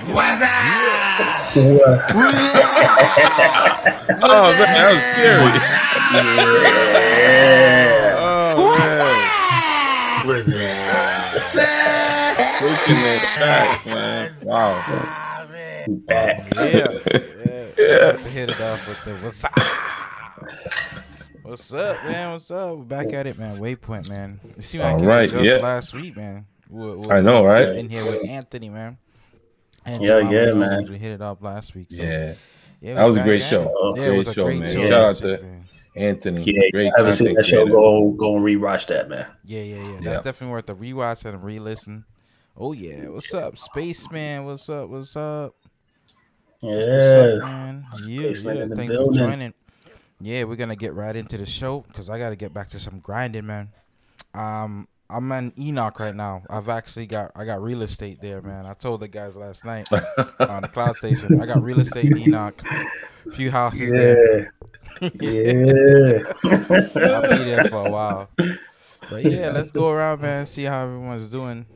What's up? What? Oh man, that was scary. Yeah. Oh man, looking at that, man. Wow. Back. Yeah. To hit it off with the what's up? What's up, man? What's up? We're back at it, man. Waypoint, man. It seemed like it was just last week, man. I know, right? In here with Anthony, man. Yeah, man. We hit it off last week. So. Yeah, Yeah, that was a great show. Yeah, it was a great man. show. Shout out to Anthony. Yeah, great. I haven't seen that show. Go and rewatch that, man. Yeah. That's definitely worth a rewatch and a re-listen. Oh yeah, what's up, Spaceman? What's up? Yeah, what's up, man? Thanks for joining. Yeah, we're gonna get right into the show because I gotta get back to some grinding, man. I'm in Enoch right now. I got real estate there, man. I told the guys last night on the cloud station. I got real estate in Enoch. A few houses there. Yeah. I'll be there for a while. But yeah, let's go around, man. See how everyone's doing.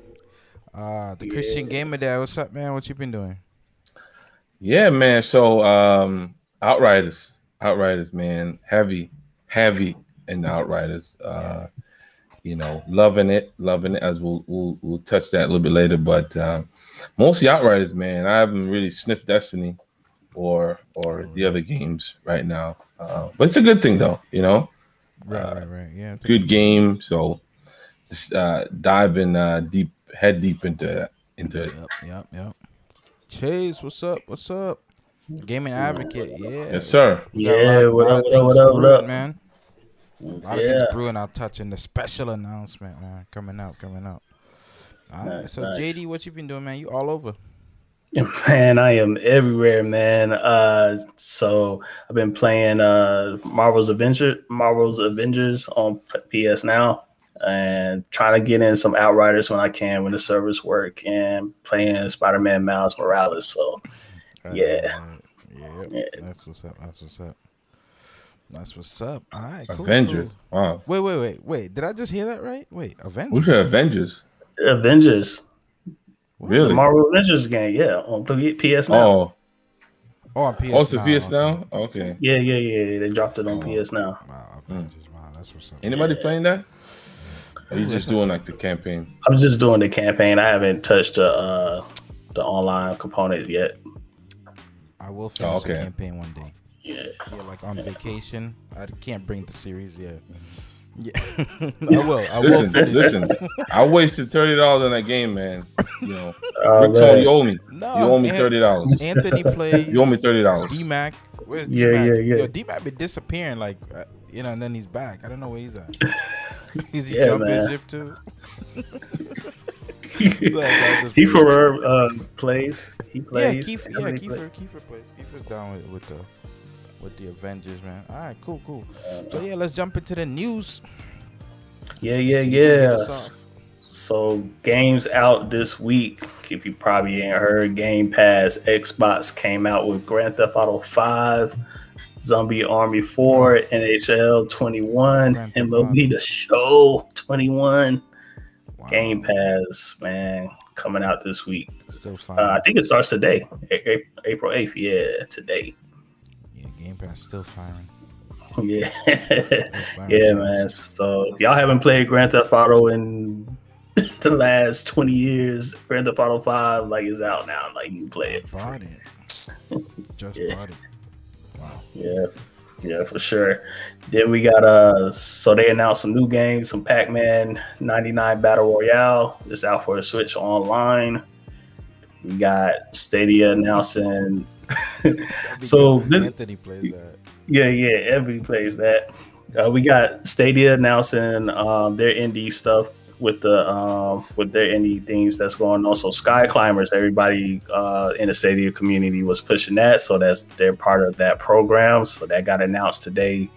The Christian Gamer Dad, what's up, man? What you been doing? Yeah, man. So Outriders, man. Heavy in the Outriders. Loving it as we'll touch that a little bit later, but mostly Outriders, man. I haven't really sniffed Destiny or the other games right now, but it's a good thing though, Right. Yeah, good game. So just diving head deep into it. Yep. Chase, what's up? Gaming Advocate, yeah. Yes, sir. Yeah, what up, man? A lot of things brewing. I'll touch in the special announcement, man. Coming out. All right. So nice. JD, what you been doing, man? You all over. Man, I am everywhere, man. So I've been playing Marvel's Avengers on PS Now, and trying to get in some Outriders when I can, when the servers work, and playing Spider-Man Miles Morales. So yeah. That's what's up. All right, cool. Avengers. Cool. Wow. Wait. Did I just hear that right? Wait, Avengers. Who's Avengers? Really? The Marvel Avengers game, on PS Now. On PS Now. Also PS Now? Okay. Yeah. They dropped it on PS Now. Wow, Avengers. Wow, that's what's up. Anybody playing that? Or are you just doing like the campaign? I'm just doing the campaign. I haven't touched the online component yet. I will finish the campaign one day. Yeah, like on vacation. I can't bring the series yet. Yeah, I will. Listen. I wasted $30 on that game, man. Rick told you owe me. No, you owe me $30. Anthony plays. You owe me $30. D-Mac. Where's D-Mac? Yeah. Yo, D-Mac been disappearing, and then he's back. I don't know where he's at. Is he jumping ship too? He plays. He plays. Yeah, Kiefer plays. Kiefer's down with the Avengers, man. All right, cool. So yeah, let's jump into the news. Yeah. So games out this week. If you probably ain't heard, Game Pass Xbox came out with Grand Theft Auto 5, Zombie Army 4, NHL 21, MLB The Show 21. Wow. Game Pass, man, coming out this week. Still fine. I think it starts today, April 8th. Yeah, today. Yeah, Game Pass still fine. Yeah, man. So if y'all haven't played Grand Theft Auto in the last 20 years, Grand Theft Auto 5 is out now. You play it. Bought it. Bought it. Wow. Yeah, for sure. Then we got so they announced some new games, some Pac-Man 99 Battle Royale. It's out for the Switch online. We got Stadia announcing. So Anthony plays that. Yeah, everybody plays that. We got Stadia announcing their indie stuff with their indie things that's going on. So Sky Climbers, everybody in the Stadia community was pushing that, so they're part of that program. So that got announced today.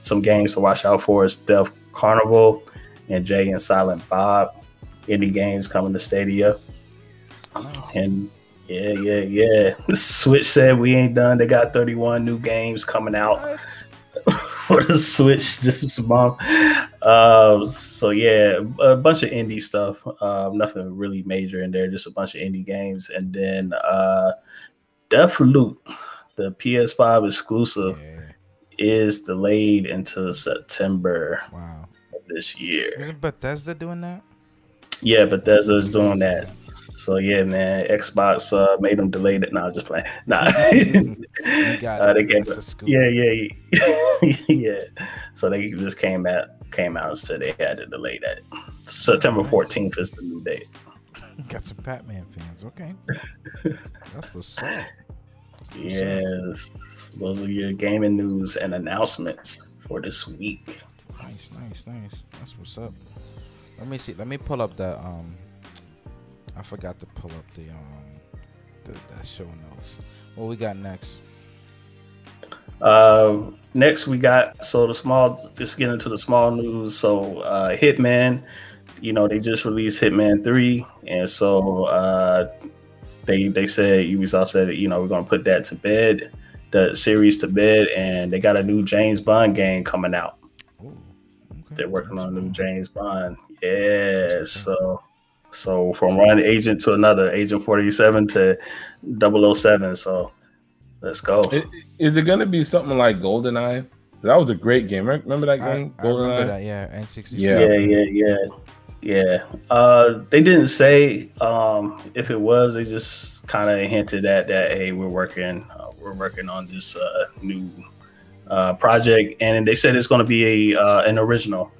Some games to watch out for is Death Carnival and Jay and Silent Bob. Indie games coming to Stadia. And yeah. Switch said we ain't done. They got 31 new games coming out for the Switch this month. So yeah, a bunch of indie stuff. Nothing really major in there, just a bunch of indie games. And then Deathloop, the PS5 exclusive, is delayed into September of this year. Isn't Bethesda doing that? Yeah, Bethesda is doing that. So yeah, man, Xbox made them delay it. Nah, just playing. Nah, you got it. They yeah. So they just came out and said they had to delay that. September 14th is the new date. Got some Batman fans, okay? That's what's up. Yes, those are your gaming news and announcements for this week. Nice. That's what's up. Let me see. Let me pull up that. I forgot to pull up the show notes. What we got next? Next we got just get into the small news. So Hitman, they just released Hitman 3, and so they said, Ubisoft said that, we're gonna put that to bed, the series to bed, and they got a new James Bond game coming out. Ooh, okay. They're working on a new James Bond. Yeah, so from one agent to another, Agent 47 to 007. So let's go. Is it gonna be something like GoldenEye? That was a great game. Remember that game? I remember that. Yeah, N64. Yeah. They didn't say if it was. They just kind of hinted at that. Hey, we're working on this new project, and they said it's going to be an original.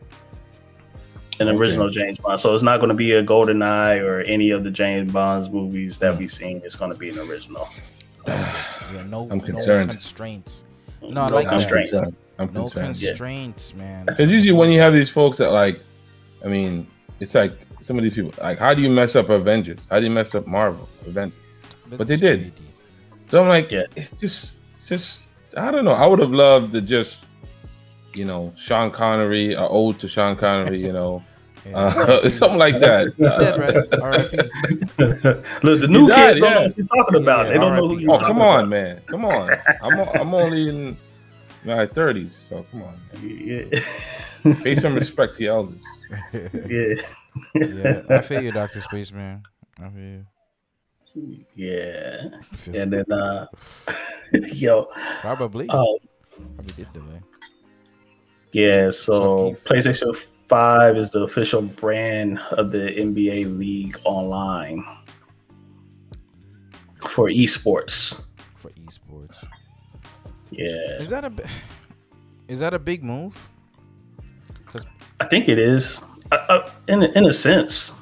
Original James Bond. So it's not going to be a GoldenEye or any of the James Bond's movies that we've seen. It's going to be an original. I'm concerned. No constraints. No constraints. No constraints, man. Because usually when you have these folks that it's like some of these people, like, how do you mess up Avengers? How do you mess up Marvel Avengers? But they did. So I'm like, it's just I don't know. I would have loved to just, Sean Connery, an ode to Sean Connery, something like that. He's dead, right? R.I.P. Look, the new kids don't know what you're talking about. They don't know who you're talking about. Come on, man. Come on. I'm only in my 30s, so come on, man. Yeah. Pay some respect to the elders. Yeah, I feel you, Dr. Spaceman. I feel you. Yeah. And then probably did delay. Yeah, so PlayStation 5 is the official brand of the NBA League Online for esports. Yeah. Is that a big move? I think it is. In a sense,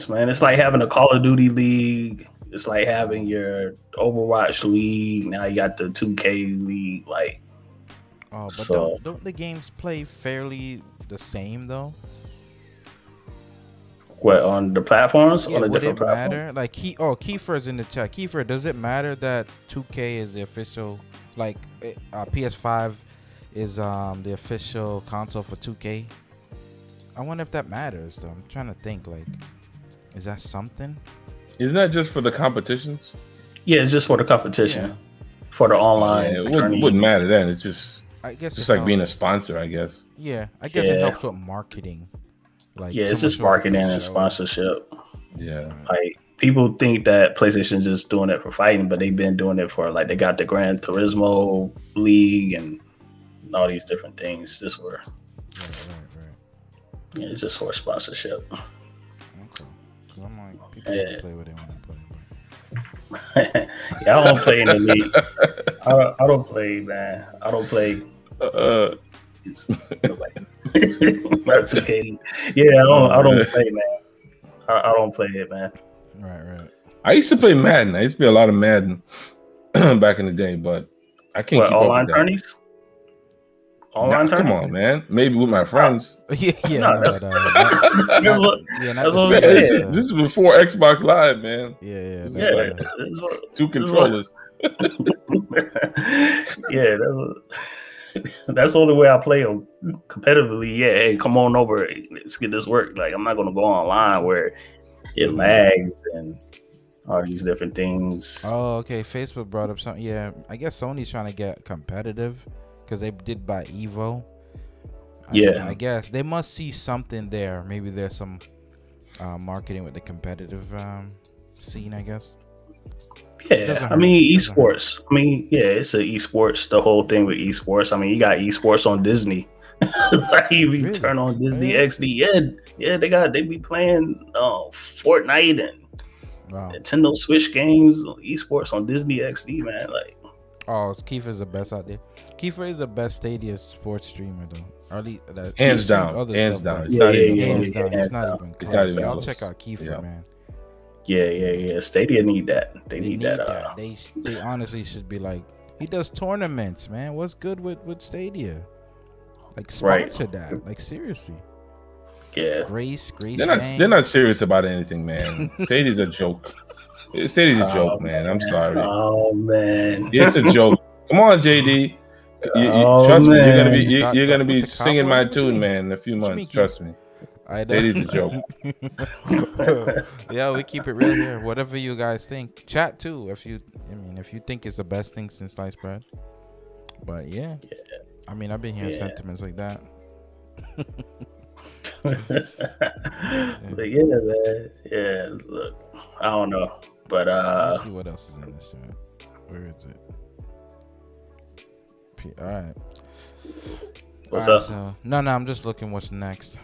man. It's like having a Call of Duty league. It's like having your Overwatch league. Now you got the 2K league. Don't the games play fairly the same though? What, on the platforms? Yeah, on the would different it platforms? matter? Like Kiefer's in the chat. Kiefer, does it matter that 2K is the official? Like PS5 is the official console for 2K? I wonder if that matters though. I'm trying to think. Like, is that something? Isn't that just for the competitions? Yeah, it's just for the competition, for the online. It wouldn't matter then. It's just, I guess it's like being a sponsor, I guess. Yeah, I guess it helps with marketing. Like, it's just marketing and sponsorship. Yeah, like people think that PlayStation's just doing it for fighting, but they've been doing it for they got the Gran Turismo League and all these different things. Just for yeah, it's just for sponsorship. Okay. So I'm like, people play what they want to play. Yeah, I don't play in the league. I don't play, man. I don't play. That's okay. Yeah, I don't play, man. I don't play it, man. Right. I used to play Madden. I used to play a lot of Madden back in the day, but I can't keep online up with tourneys. Online come on, man. Maybe with my friends. That's This is before Xbox Live, man. Yeah. Two controllers. Yeah, that's the only way I play them competitively. Yeah, hey, come on over. Let's get this work. Like, I'm not gonna go online where it lags and all these different things. Oh, okay. Facebook brought up something. Yeah, I guess Sony's trying to get competitive because they did buy Evo. I guess they must see something there. Maybe there's some marketing with the competitive scene, I guess. Yeah, I mean, esports. I mean, yeah, it's an esports. The whole thing with esports. I mean, you got esports on Disney. Like, if you turn on Disney XD, they be playing Fortnite and Nintendo Switch games, esports on Disney XD, man. Like, Kiefer's the best out there. Kiefer is the best Stadia sports streamer, though. Or at least, hands down. Hands down. It's not even close. Y'all check out Kiefer, man. Yeah. Stadia need that. They need that. They honestly should be like, he does tournaments, man. What's good with Stadia? Like, sponsor that. Like, seriously. Yeah. Grace. They're not serious about anything, man. Stadia's a joke. Stadia's a joke, man. I'm sorry. Oh man, it's a joke. Come on, JD. Trust me, you're gonna be singing my tune, man, in a few months. Trust me. Stadia's a joke. Yeah, we keep it real here. Whatever you guys think, chat too. If you think it's the best thing since sliced bread. But yeah. I mean, I've been hearing sentiments like that. But yeah, man. Yeah, look, I don't know, but let's see what else is in this, man. Where is it? All right. What's up? So, no, I'm just looking what's next.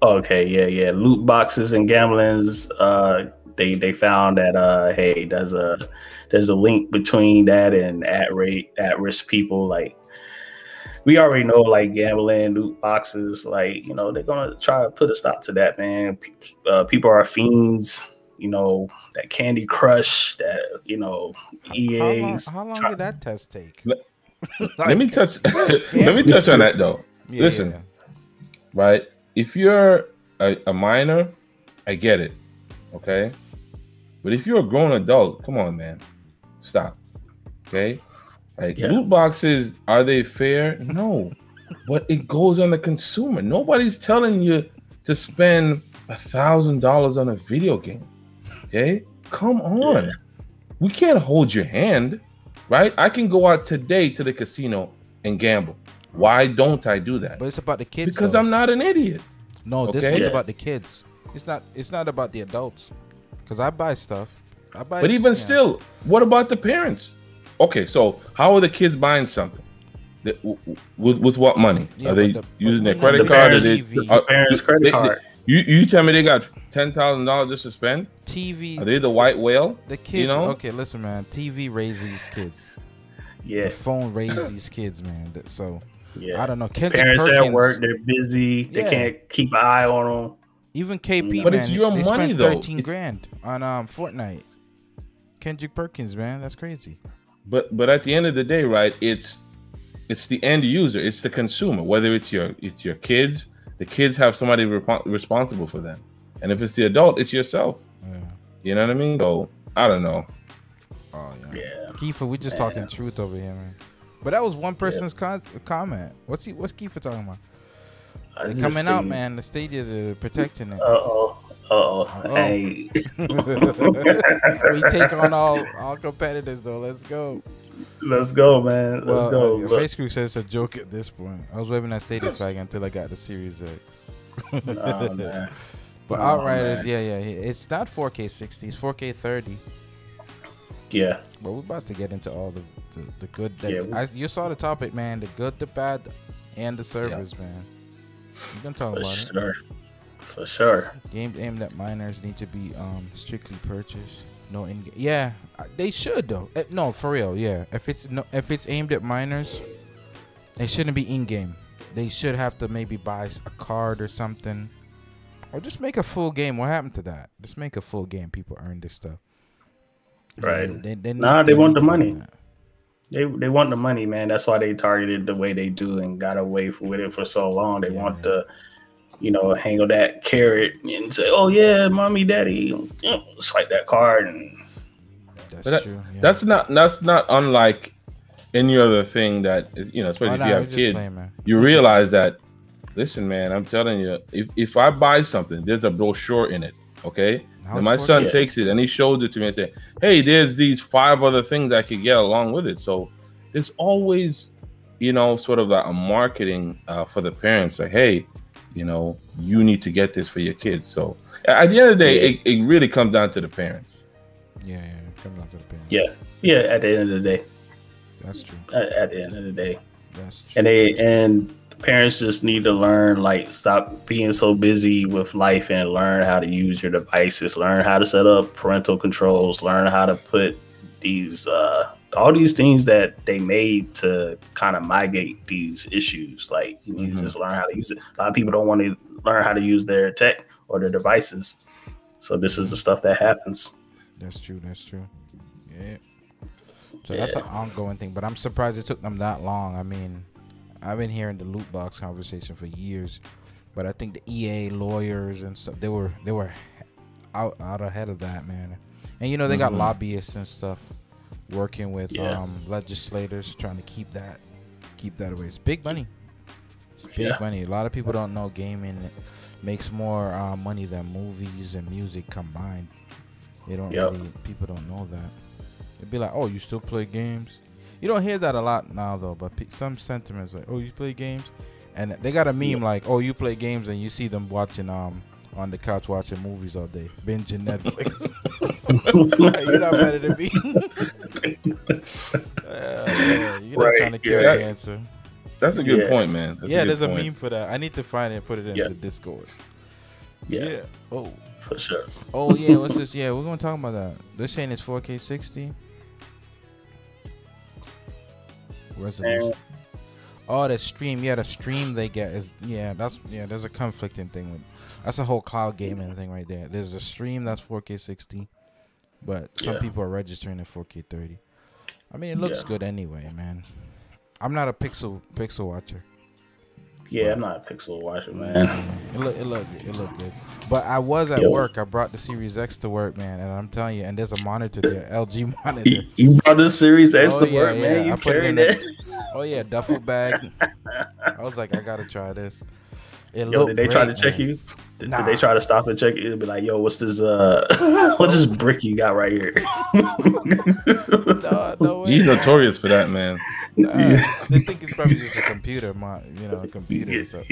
Okay, yeah. Loot boxes and gamblings. They found that hey, there's a link between that and at risk people. Like, we already know, like, gambling, loot boxes, like, you know, they're gonna try to put a stop to that, man. People are fiends. You know, that Candy Crush, that, you know, EA's. How long did that test take? Let me touch on that though. Listen, right? If you're a minor, I get it, okay? But if you're a grown adult, come on, man, stop, okay? Like, loot boxes, are they fair? No, but it goes on the consumer. Nobody's telling you to spend $1,000 on a video game, okay? Come on, we can't hold your hand. Right? I can go out today to the casino and gamble. Why don't I do that? But it's about the kids. Because I'm not an idiot. No, this one's about the kids. It's not about the adults. Because I buy stuff. But even still, what about the parents? Okay, so how are the kids buying something? With what money? Are they using their credit card? Parents' credit card. You tell me they got $10,000 just to spend? TV. Are they the white whale? The kids. You know? Okay, listen, man. TV raises these kids. Yeah. The phone raises these kids, man. So I don't know. Kendrick Parents Perkins, at work, they're busy. They can't keep an eye on them. Even KP, but man. It's your they money, spent though. 13 grand on Fortnite. Kendrick Perkins, man. That's crazy. But at the end of the day, right? It's the end user. It's the consumer. Whether it's your kids. The kids have somebody responsible for them. And if it's the adult, it's yourself. Yeah. You know what I mean? So, I don't know. Oh, yeah. Kiefer, we just talking truth over here, man. But that was one person's comment. What's Kiefer talking about? They're coming out, man. The Stadia, they're protecting it. Hey. We take on all competitors, though. Let's go. Let's go, man. Let's go. Face Crew says it's a joke at this point. I was waving that Stadia flag until I got the Series X. Oh, man. But Outriders, it's not 4K 60, it's 4K 30. Yeah. But we're about to get into all the good. You saw the topic, man. The good, the bad, and the servers, man. We're gonna talk about it. For sure. Games aimed at minors need to be strictly purchased. No in-game. Yeah, they should though. No, for real. Yeah, if it's aimed at minors, they shouldn't be in-game. They should have to maybe buy a card or something, or just make a full game. What happened to that? Just make a full game. People earn this stuff. Right. They want the money. They want the money, man. That's why they targeted the way they do and got away with it for so long. They want the, hang on that carrot and say, "Oh yeah, mommy, daddy, swipe that card." And that's true. Yeah. That's not unlike any other thing that especially if you have kids. You realize that. Listen, man, I'm telling you, if I buy something, there's a brochure in it. Okay, and my son takes it and he shows it to me and say, "Hey, there's these 5 other things I could get along with it." So there's always you know, sort of a marketing for the parents, like, hey, you know, you need to get this for your kids. So at the end of the day, it really comes down to the parents. Yeah, it comes down to the parents. Yeah. At the end of the day, that's true. At the end of the day, that's true. And parents just need to learn, like, stop being so busy with life and learn how to use your devices, learn how to set up parental controls, learn how to put these all these things that they made to kind of mitigate these issues. Like, you need to just learn how to use it. A lot of people don't want to learn how to use their tech or their devices. So this is the stuff that happens. That's true. Yeah. So that's an ongoing thing, but I'm surprised it took them that long. I mean, I've been hearing the loot box conversation for years, but I think the EA lawyers and stuff, they were out ahead of that, man. And you know, they got lobbyists and stuff working with legislators trying to keep that away. It's big money. It's big money. A lot of people don't know gaming makes more money than movies and music combined. They don't people don't know that. They'd be like, "Oh, you still play games?" You don't hear that a lot now, though. But some sentiments like, "Oh, you play games," and they got a meme like, "Oh, you play games," and you see them watching on the couch watching movies all day, binging Netflix. You're not better than me. You're not trying to cure cancer. That's a good point, man. There's a meme for that. I need to find it and put it in the Discord. Yeah. Oh, for sure. Oh yeah, what's this? Yeah, we're gonna talk about that. They're saying it's 4K 60 resolution. Oh, the stream. Yeah, the stream they get is there's a conflicting thing with. That's a whole cloud gaming thing right there. There's a stream that's 4K 60, but some people are registering at 4K 30. I mean, it looks good anyway, man. I'm not a pixel watcher. Yeah, I'm not a pixel watcher, man. It looked good. But I was at work. I brought the Series X to work, man, and I'm telling you, and there's a monitor there, LG monitor. You brought the Series X to work, man. You carried it. Oh yeah, duffel bag. I was like, I gotta try this. Did they try to check you? Did they try to stop and check you? It'd be like, yo, what's this what's this brick you got right here? No way. He's notorious for that, man. They think it's probably just a computer, a computer. So.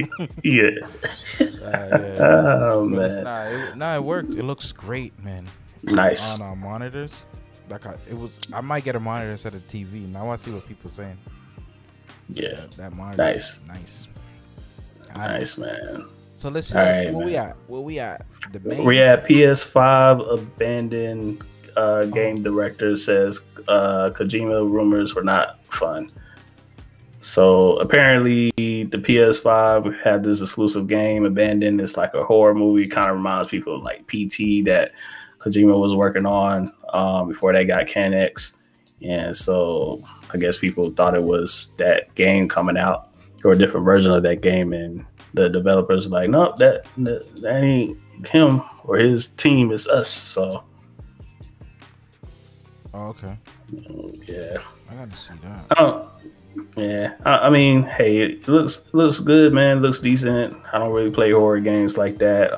Oh man. It worked. It looks great, man. Nice. On our monitors. I might get a monitor instead of TV. Now I want to see what people are saying. Yeah. That monitor. Nice. Nice, man. So let's see. Where we at? We're at PS5 abandoned game director says Kojima rumors were not fun. So apparently the PS5 had this exclusive game, Abandoned. It's like a horror movie. Kind of reminds people of like PT that Kojima was working on before they got Canex. And so I guess people thought it was that game coming out or a different version of that game. And the developers are like, no, that ain't him or his team, is us. So. Oh, okay. Yeah. I got to see that. Yeah. I mean, hey, it looks good, man. It looks decent. I don't really play horror games like that.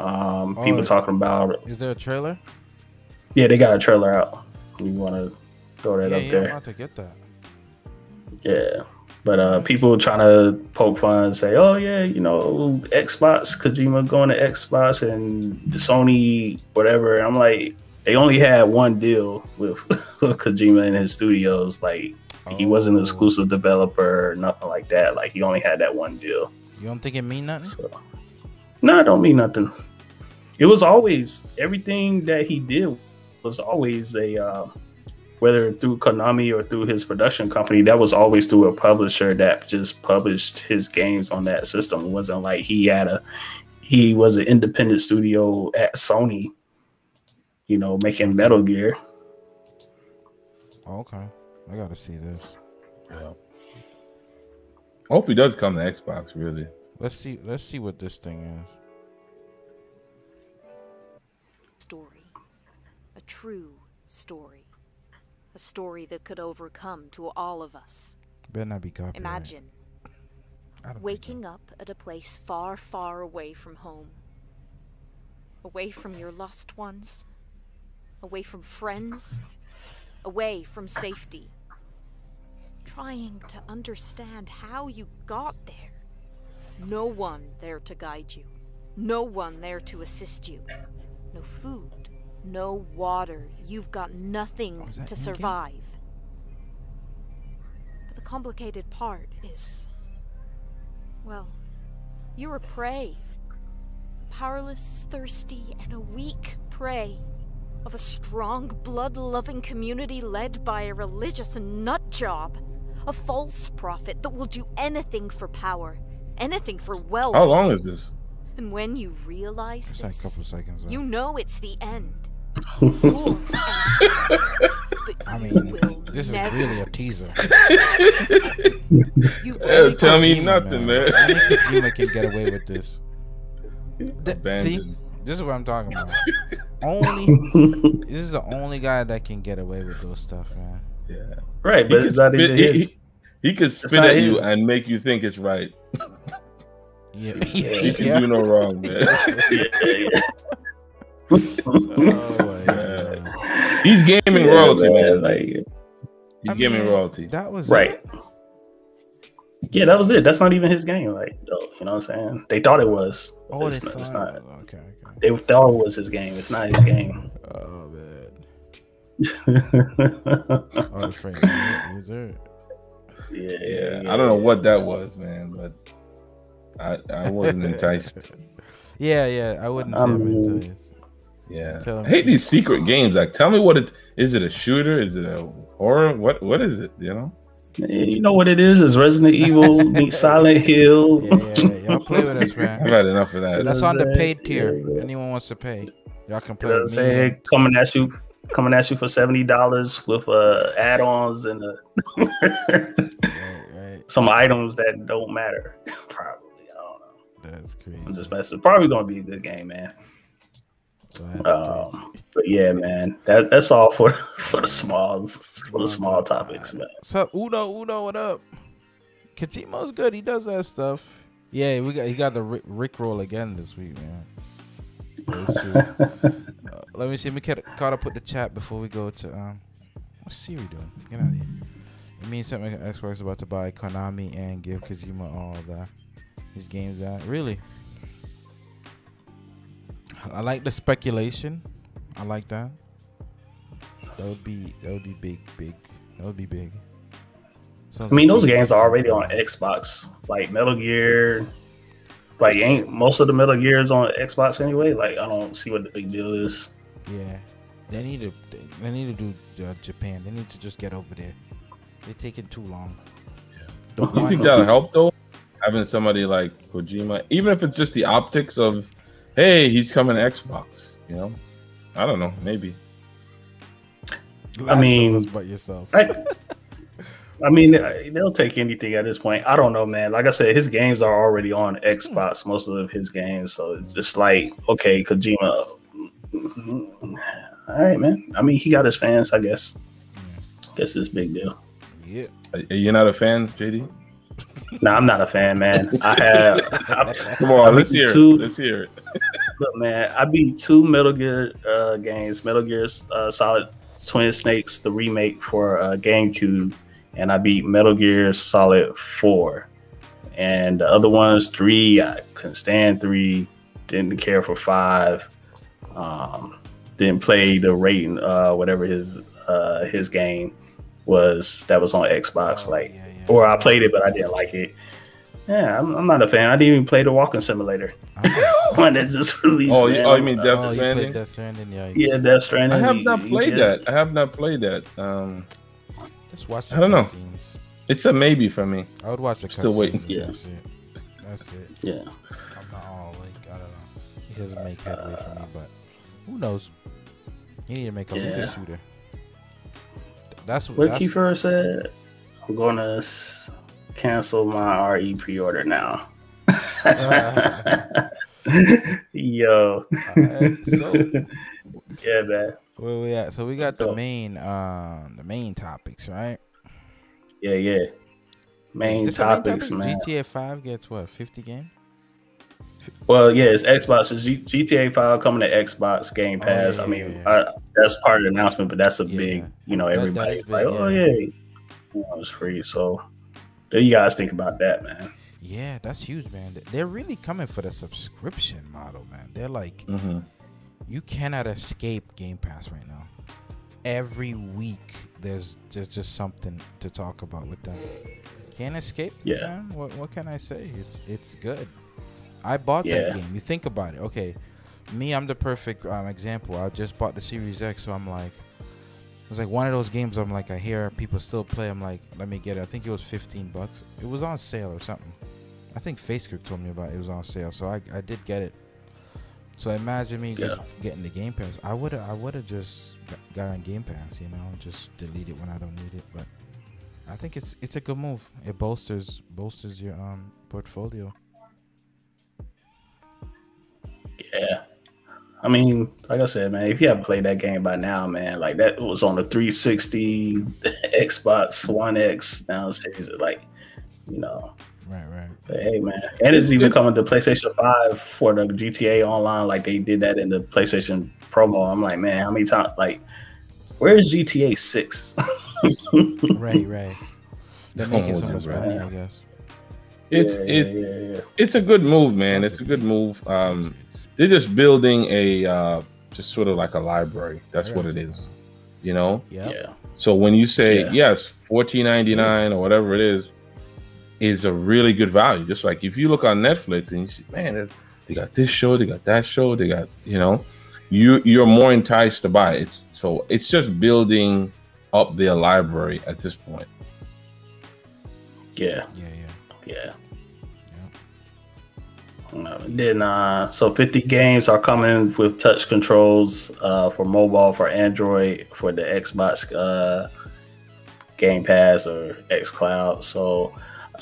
People talking about it. Is there a trailer? Yeah, they got a trailer out. You want to throw that up there? I'm about to get that. Yeah. But people trying to poke fun and say, oh, yeah, Xbox, Kojima going to Xbox and Sony, whatever. I'm like, they only had one deal with Kojima and his studios. Like, he wasn't an exclusive developer or nothing like that. Like, he only had that one deal. You don't think it mean nothing? So, no, it don't mean nothing. It was always, everything that he did was always whether through Konami or through his production company, that was always through a publisher that just published his games on that system. It wasn't like he was an independent studio at Sony, making Metal Gear. Okay. I gotta see this. Yeah. I hope he does come to Xbox, really. Let's see what this thing is. Story. A true story. A story that could overcome to all of us. Better not be copyright. Imagine waking up at a place far, far away from home. Away from your loved ones. Away from friends. Away from safety. trying to understand how you got there. No one there to guide you. No one there to assist you. No food, no water. You've got nothing to survive. But the complicated part is, well, you're a prey. Powerless, thirsty, and a weak prey of a strong, blood-loving community led by a religious nutjob. A false prophet that will do anything for power, anything for wealth. How long is this? And when you realize It's this, like a couple seconds. you know it's the end. I mean, this is really a teaser. Tell me Kojima, nothing, man. Only Kojima can get away with this. See, Abandoned. this is what I'm talking about. This is the only guy that can get away with those stuff, man. Yeah. Right, but it's not even his. He could spit at you and make you think it's right. Yeah, He can do no wrong, man. Oh, yeah. He's gaming royalty, man. Like, He's gaming royalty. That was right. Yeah, that was it. That's not even his game. Like, you know what I'm saying? They thought it was. Oh, it's they not. thought. Okay. They thought it was his game. It's not his game. Oh man. Oh, the Frank. Yeah. I don't know what that was, man, but I wasn't enticed. Yeah. I wouldn't say I'm into it. Yeah, Tell I hate these secret games. Like, tell me what it is. It a shooter? Is it a horror? What is it? You know? You know what it is? It's Resident Evil meets Silent Hill. Yeah. Y'all play with us, man. I've had enough of that. That's on the paid tier. Anyone wants to pay, y'all can play with me. Coming at you for $70 with add-ons and Right. some items that don't matter. Probably, I don't know. That's crazy. I'm just messing. Probably gonna be a good game, man. But yeah, man, that's all for the small topics, man. So Udo, what up? Kojima's good. He does that stuff. Yeah, he got the Rick roll again this week, man. That's true. Let me see. We gotta put the chat before we go to what's Siri doing? Get out of here. It means something like Xbox is about to buy Konami and give Kojima all that his games out. Really? I like the speculation. I like that. That would be big. That would be big. I mean, those games are already on Xbox. Like Metal Gear, like ain't most of the Metal Gears on Xbox anyway. Like I don't see what the big deal is. Yeah, they need to do Japan. They need to just get over there. They're taking too long. Do you think that'll help though? Having somebody like Kojima, even if it's just the optics of, hey, he's coming to Xbox. You know, I don't know, maybe. I mean, but yourself. I mean, they'll take anything at this point. I don't know, man. Like I said, his games are already on Xbox, most of his games. So it's just like, okay, Kojima. All right, man. I mean, he got his fans, I guess. Guess it's a big deal. Yeah. You're not a fan, JD? No, I'm not a fan, man. Come on, let's hear it. Let's hear it. Look, man, I beat 2 Metal Gear games. Metal Gear Solid Twin Snakes, the remake for GameCube. And I beat Metal Gear Solid 4. And the other ones, 3, I couldn't stand 3. Didn't care for 5. Didn't play the rating, whatever his game was that was on Xbox. Or I played it, but I didn't like it. Yeah, I'm not a fan. I didn't even play the walking simulator. One that just released. Oh, you mean Death Stranding? Death Stranding, yeah, Death Stranding. I have not played that. I have not played that. Just watch the I don't know. Scenes. It's a maybe for me. I would watch the Still waiting. Yeah. That's it. Yeah. I'm not all like, I don't know. He doesn't make headway for me, but who knows? You need to make a good shooter. That's what Kiefer said. I'm gonna cancel my RE pre-order now. Yo. Yeah, man. Where we at? So we got the main topics, right? Yeah. Main topics, man. GTA 5 gets what, 50 game? Well, yeah, it's Xbox. It's GTA 5 coming to Xbox Game Pass. That's part of the announcement, but that's a big, everybody's like, oh yeah. it's free. So what do you guys think about that, man? Yeah, that's huge, man. They're really coming for the subscription model, man. They're like, you cannot escape Game Pass right now. Every week, there's just something to talk about with them. Can't escape, man. What can I say? It's good. I bought that game. You think about it. Okay, me, I'm the perfect example. I just bought the Series X, so I'm like, it was like one of those games. I'm like, I hear people still play. I'm like, let me get it. I think it was $15. It was on sale or something. I think Facebook told me about it. It was on sale, so I did get it. So imagine me just getting the Game Pass. I would have just got on Game Pass, you know, just delete it when I don't need it. But I think it's a good move. It bolsters your portfolio. Yeah. I mean, like I said, man, if you haven't played that game by now, man, like that was on the 360, Xbox One X, now series, like, you know. Right. But hey, man, and it's even coming to PlayStation 5 for the GTA Online, like they did that in the PlayStation promo. I'm like, man, how many times? Like, where's GTA 6? Right. They're making so much money, I guess. It's a good move, man. It's a good move. They're just building a just sort of like a library. That's what it is, you know. Yeah. So when you say yes, $14.99 or whatever it is a really good value. Just like if you look on Netflix and you see, man, they got this show, they got that show, they got, you know, you're more enticed to buy it. So it's just building up their library at this point. Yeah. Then so 50 games are coming with touch controls for mobile, for Android, for the Xbox Game Pass or xCloud. So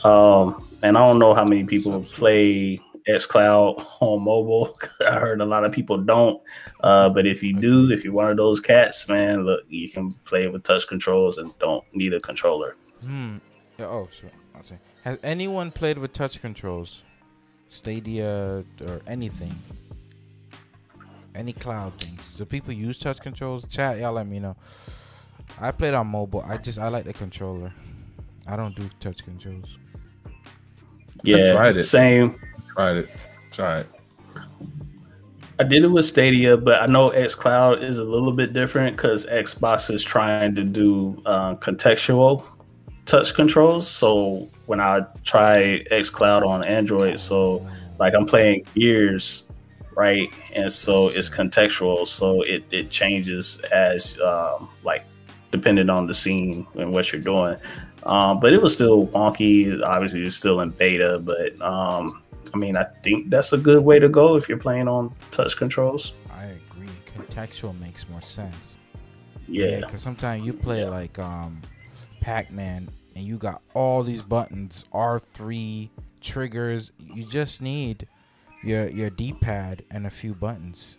and I don't know how many people play xCloud on mobile. I heard a lot of people don't, but if you do, if you're one of those cats, man, look, you can play with touch controls and don't need a controller. Sure. Has anyone played with touch controls? Stadia or anything, any cloud things? Do people use touch controls? Chat, y'all let me know. I played on mobile. I like the controller. I don't do touch controls. Yeah, tried it. Same. Tried it. I did it with Stadia, but I know xCloud is a little bit different because Xbox is trying to do contextual touch controls. So when I try xCloud on Android, so like I'm playing Gears, right? And so it's contextual, so it changes as like depending on the scene and what you're doing. But it was still wonky. Obviously, it's still in beta, but I mean, I think that's a good way to go if you're playing on touch controls. I agree. Contextual makes more sense. Yeah, because sometimes you play like Pac-Man and you got all these buttons, R3 triggers. You just need your D-pad and a few buttons.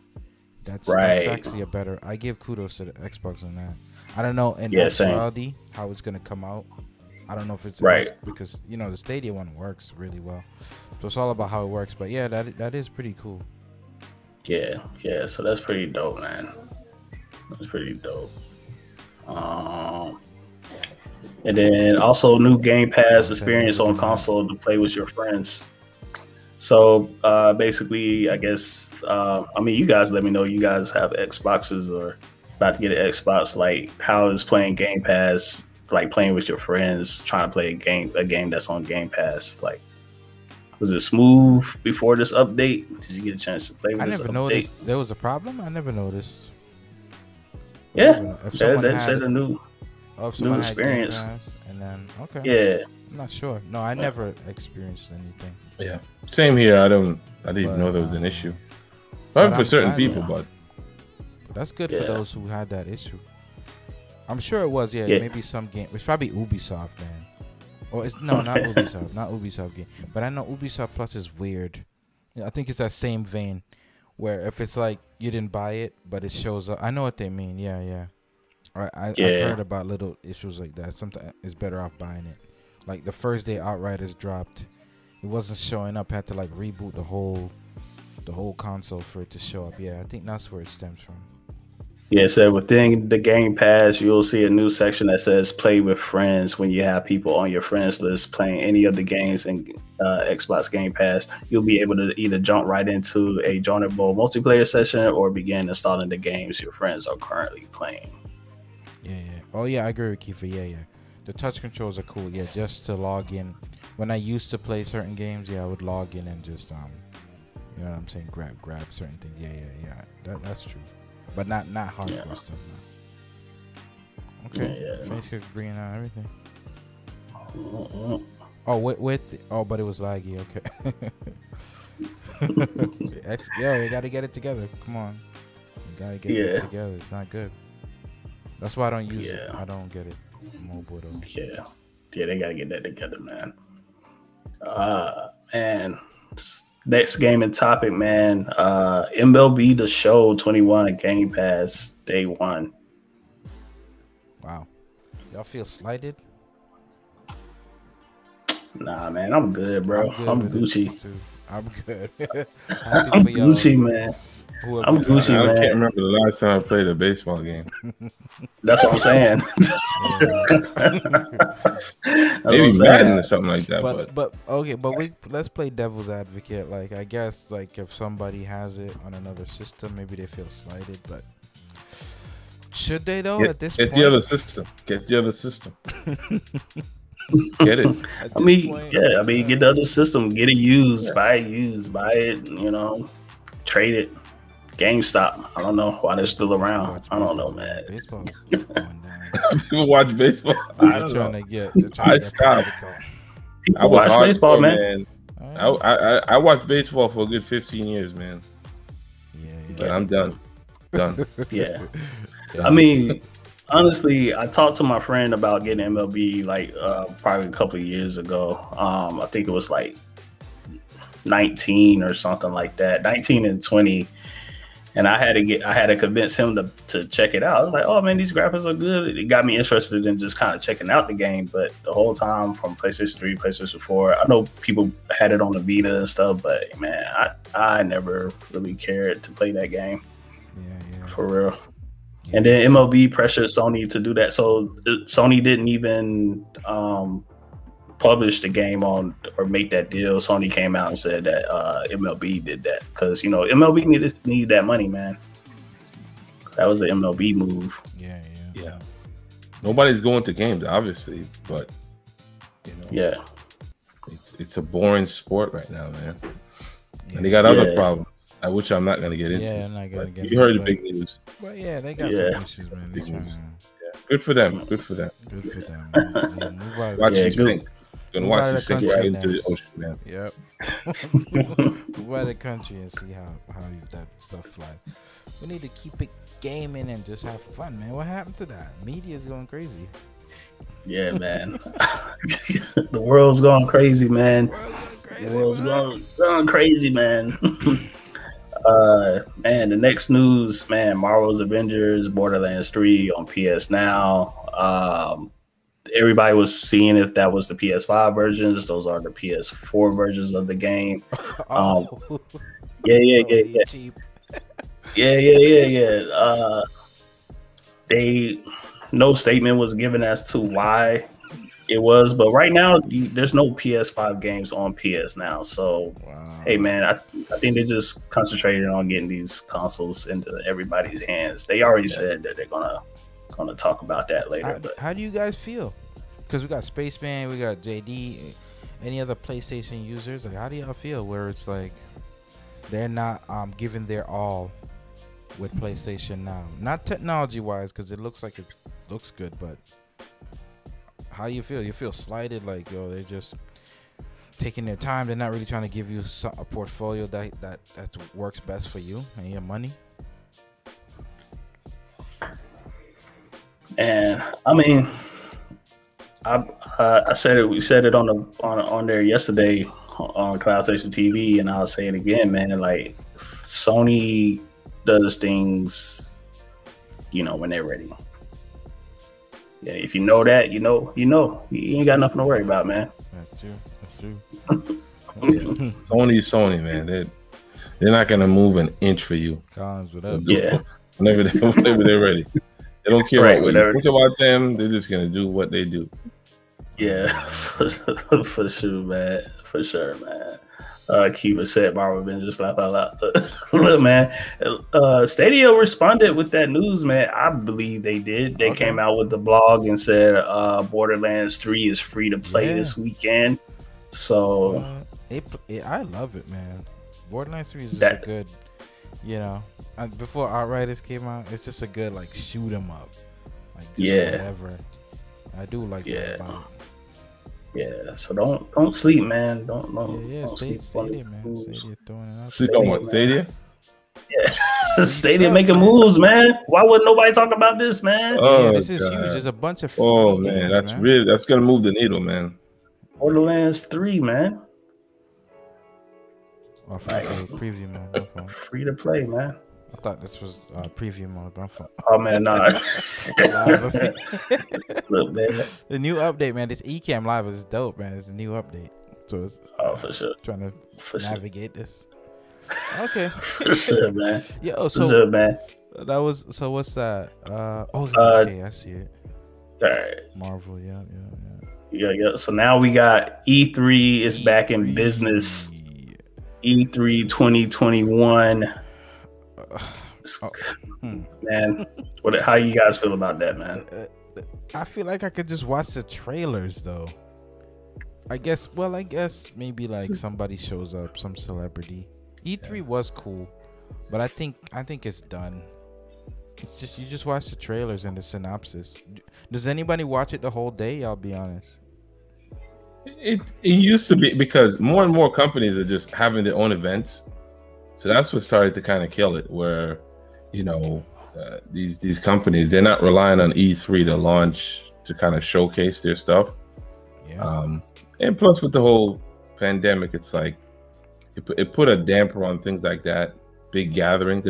That's actually a better. I give kudos to the Xbox on that. I don't know in actuality how it's gonna come out. I don't know if it's because you know the Stadia one works really well, so it's all about how it works. But yeah, that is pretty cool. Yeah. So that's pretty dope, man. That's pretty dope. And then also new Game Pass experience on console to play with your friends. So basically, I guess I mean, you guys let me know. You guys have Xboxes or about to get an Xbox. Like, how is playing Game Pass? Like playing with your friends, trying to play a game that's on Game Pass. Like, was it smooth before this update? Did you get a chance to play with this update? I never noticed there was a problem. I never noticed. Yeah, that said a new experience. And then yeah, I'm not sure. No, I never experienced anything. Yeah, same here. I didn't even know there was an issue. Probably for certain people, but that's good for those who had that issue. I'm sure it was. Yeah, maybe some game. It's probably Ubisoft, man. Or it's not Ubisoft, not Ubisoft game. But I know Ubisoft Plus is weird. I think it's that same vein, where if it's like you didn't buy it, but it shows up. I know what they mean. Yeah. I've heard about little issues like that. Sometimes it's better off buying it. Like the first day Outriders dropped, it wasn't showing up. Had to like reboot the whole console for it to show up. Yeah, I think that's where it stems from. Yeah, so within the Game Pass, you'll see a new section that says "Play with Friends." When you have people on your friends list playing any of the games in Xbox Game Pass, you'll be able to either jump right into a joinable multiplayer session or begin installing the games your friends are currently playing. Yeah. Oh yeah, I agree with Kiefer. Yeah. The touch controls are cool. Yeah, just to log in. When I used to play certain games, I would log in and just you know what I'm saying, grab certain things. Yeah. That's true. But not hardcore stuff. No. Okay. Yeah. Facebook green and everything. Oh, but it was laggy. Okay. Yeah, you gotta get it together. Come on, you gotta get it together. It's not good. That's why I don't use it. I don't get it mobile though. Yeah, they gotta get that together, man. And next gaming topic, man. MLB The Show 21 Game Pass Day 1. Wow. Y'all feel slighted? Nah, man, I'm good, bro. I'm Gucci. I'm good. I'm Gucci, man. I'm Gucci, man. I can't remember the last time I played a baseball game. That's what I'm saying. Maybe Madden or something like that. But let's play devil's advocate. Like, I guess, like, if somebody has it on another system, maybe they feel slighted. But should they though? At this point, get the other system. Get it. I mean, get the other system. Get it used. Buy it. You know, trade it. GameStop. I don't know why they're still around. I don't know, man. Baseball is going down. People watch baseball. I stopped. I watch baseball, man. I watched baseball for a good 15 years, man. Yeah. But I'm done. Yeah. I mean, honestly, I talked to my friend about getting MLB like probably a couple of years ago. I think it was like 19 or something like that, 19 and 20. And I had to convince him to check it out. I was like, oh man, these graphics are good. It got me interested in just kind of checking out the game. But the whole time from PlayStation 3, PlayStation 4, I know people had it on the Vita and stuff, but man, I never really cared to play that game. Yeah. For real. And then MLB pressured Sony to do that. So Sony didn't even publish the game or make that deal. Sony came out and said that MLB did that because, you know, MLB needed that money, man. That was an MLB move. Yeah. Nobody's going to games, obviously, but you know, it's a boring sport right now, man. And they got other problems, which I'm not going to get into. Yeah, I'm not going to get into. You heard the big news. But yeah, they got some issues, man. Good for them. Good for them. Man. Watch you sink. Gonna watch you sink right into the ocean, man. Yep. Move out of the country and see how that stuff flies. We need to keep it gaming and just have fun, man. What happened to that? Media's going crazy. Yeah, man. The world's going crazy, man. The world's going crazy, man. Man, the next news, man, Marvel's Avengers, Borderlands 3 on PS Now. Everybody was seeing if that was the PS5 versions. Those are the PS4 versions of the game. Yeah. No statement was given as to why it was, but right now there's no PS5 games on PS Now. So, Hey man, I think they just concentrated on getting these consoles into everybody's hands. They already said that they're gonna talk about that later. How do you guys feel? Because we got Spaceman, we got JD, any other PlayStation users. Like, how do y'all feel where it's like they're not giving their all with PlayStation Now? Not technology wise, because it looks like it looks good, but how you feel? You feel slighted, like, yo, they're just taking their time. They're not really trying to give you a portfolio that works best for you and your money. And I mean, I said it. We said it on there yesterday on Cloud Station TV, and I'll say it again, man. Like, Sony does things, you know, when they're ready. Yeah, if you know that, you know, you ain't got nothing to worry about, man. That's true. Sony, man. They're not gonna move an inch for you. Collins, what up? Yeah. whenever they're ready. They don't care Right, about what you think about them. They're just gonna do what they do. Yeah, for sure, man. For sure, man. Kiva said Marvel Avengers laugh out loud. Look, man, Stadia responded with that news, man. I believe they did. They came out with the blog and said Borderlands 3 is free to play this weekend. So I love it, man. Borderlands 3 is just a good, you know, before Outriders came out, it's just a good like shoot 'em up, like just whatever. I do like that about it. Yeah, so don't sleep, man. Don't sleep. Stadia, man. Stadia throwing it out. Sleep on what? Stadia? Yeah, Stadia making moves, man. Why wouldn't nobody talk about this, man? Oh, this is huge. There's a bunch of man, that's gonna move the needle, man. Borderlands 3, man. Oh, preview mode. Free to play, man. I thought this was preview mode. Oh man, nah. Look, man. The new update, man. This Ecamm Live is dope, man. It's a new update, so it's for sure. Trying to navigate this. Okay. For sure, man. Yo, so sure, man. That was so. What's that? Okay, I see it. All right. Marvel, yeah. So now we got E3 is back in business. E3 2021. Man, how you guys feel about that, man? I feel like I could just watch the trailers though. I guess maybe like somebody shows up, some celebrity. E3 was cool, but I think it's done. It's just you just watch the trailers and the synopsis. Does anybody watch it the whole day? I'll be honest. It used to be, because more and more companies are just having their own events, so that's what started to kind of kill it. Where, you know, these companies, they're not relying on E3 to launch, to kind of showcase their stuff. Yeah. And plus with the whole pandemic, it's like it put a damper on things like that, big gathering.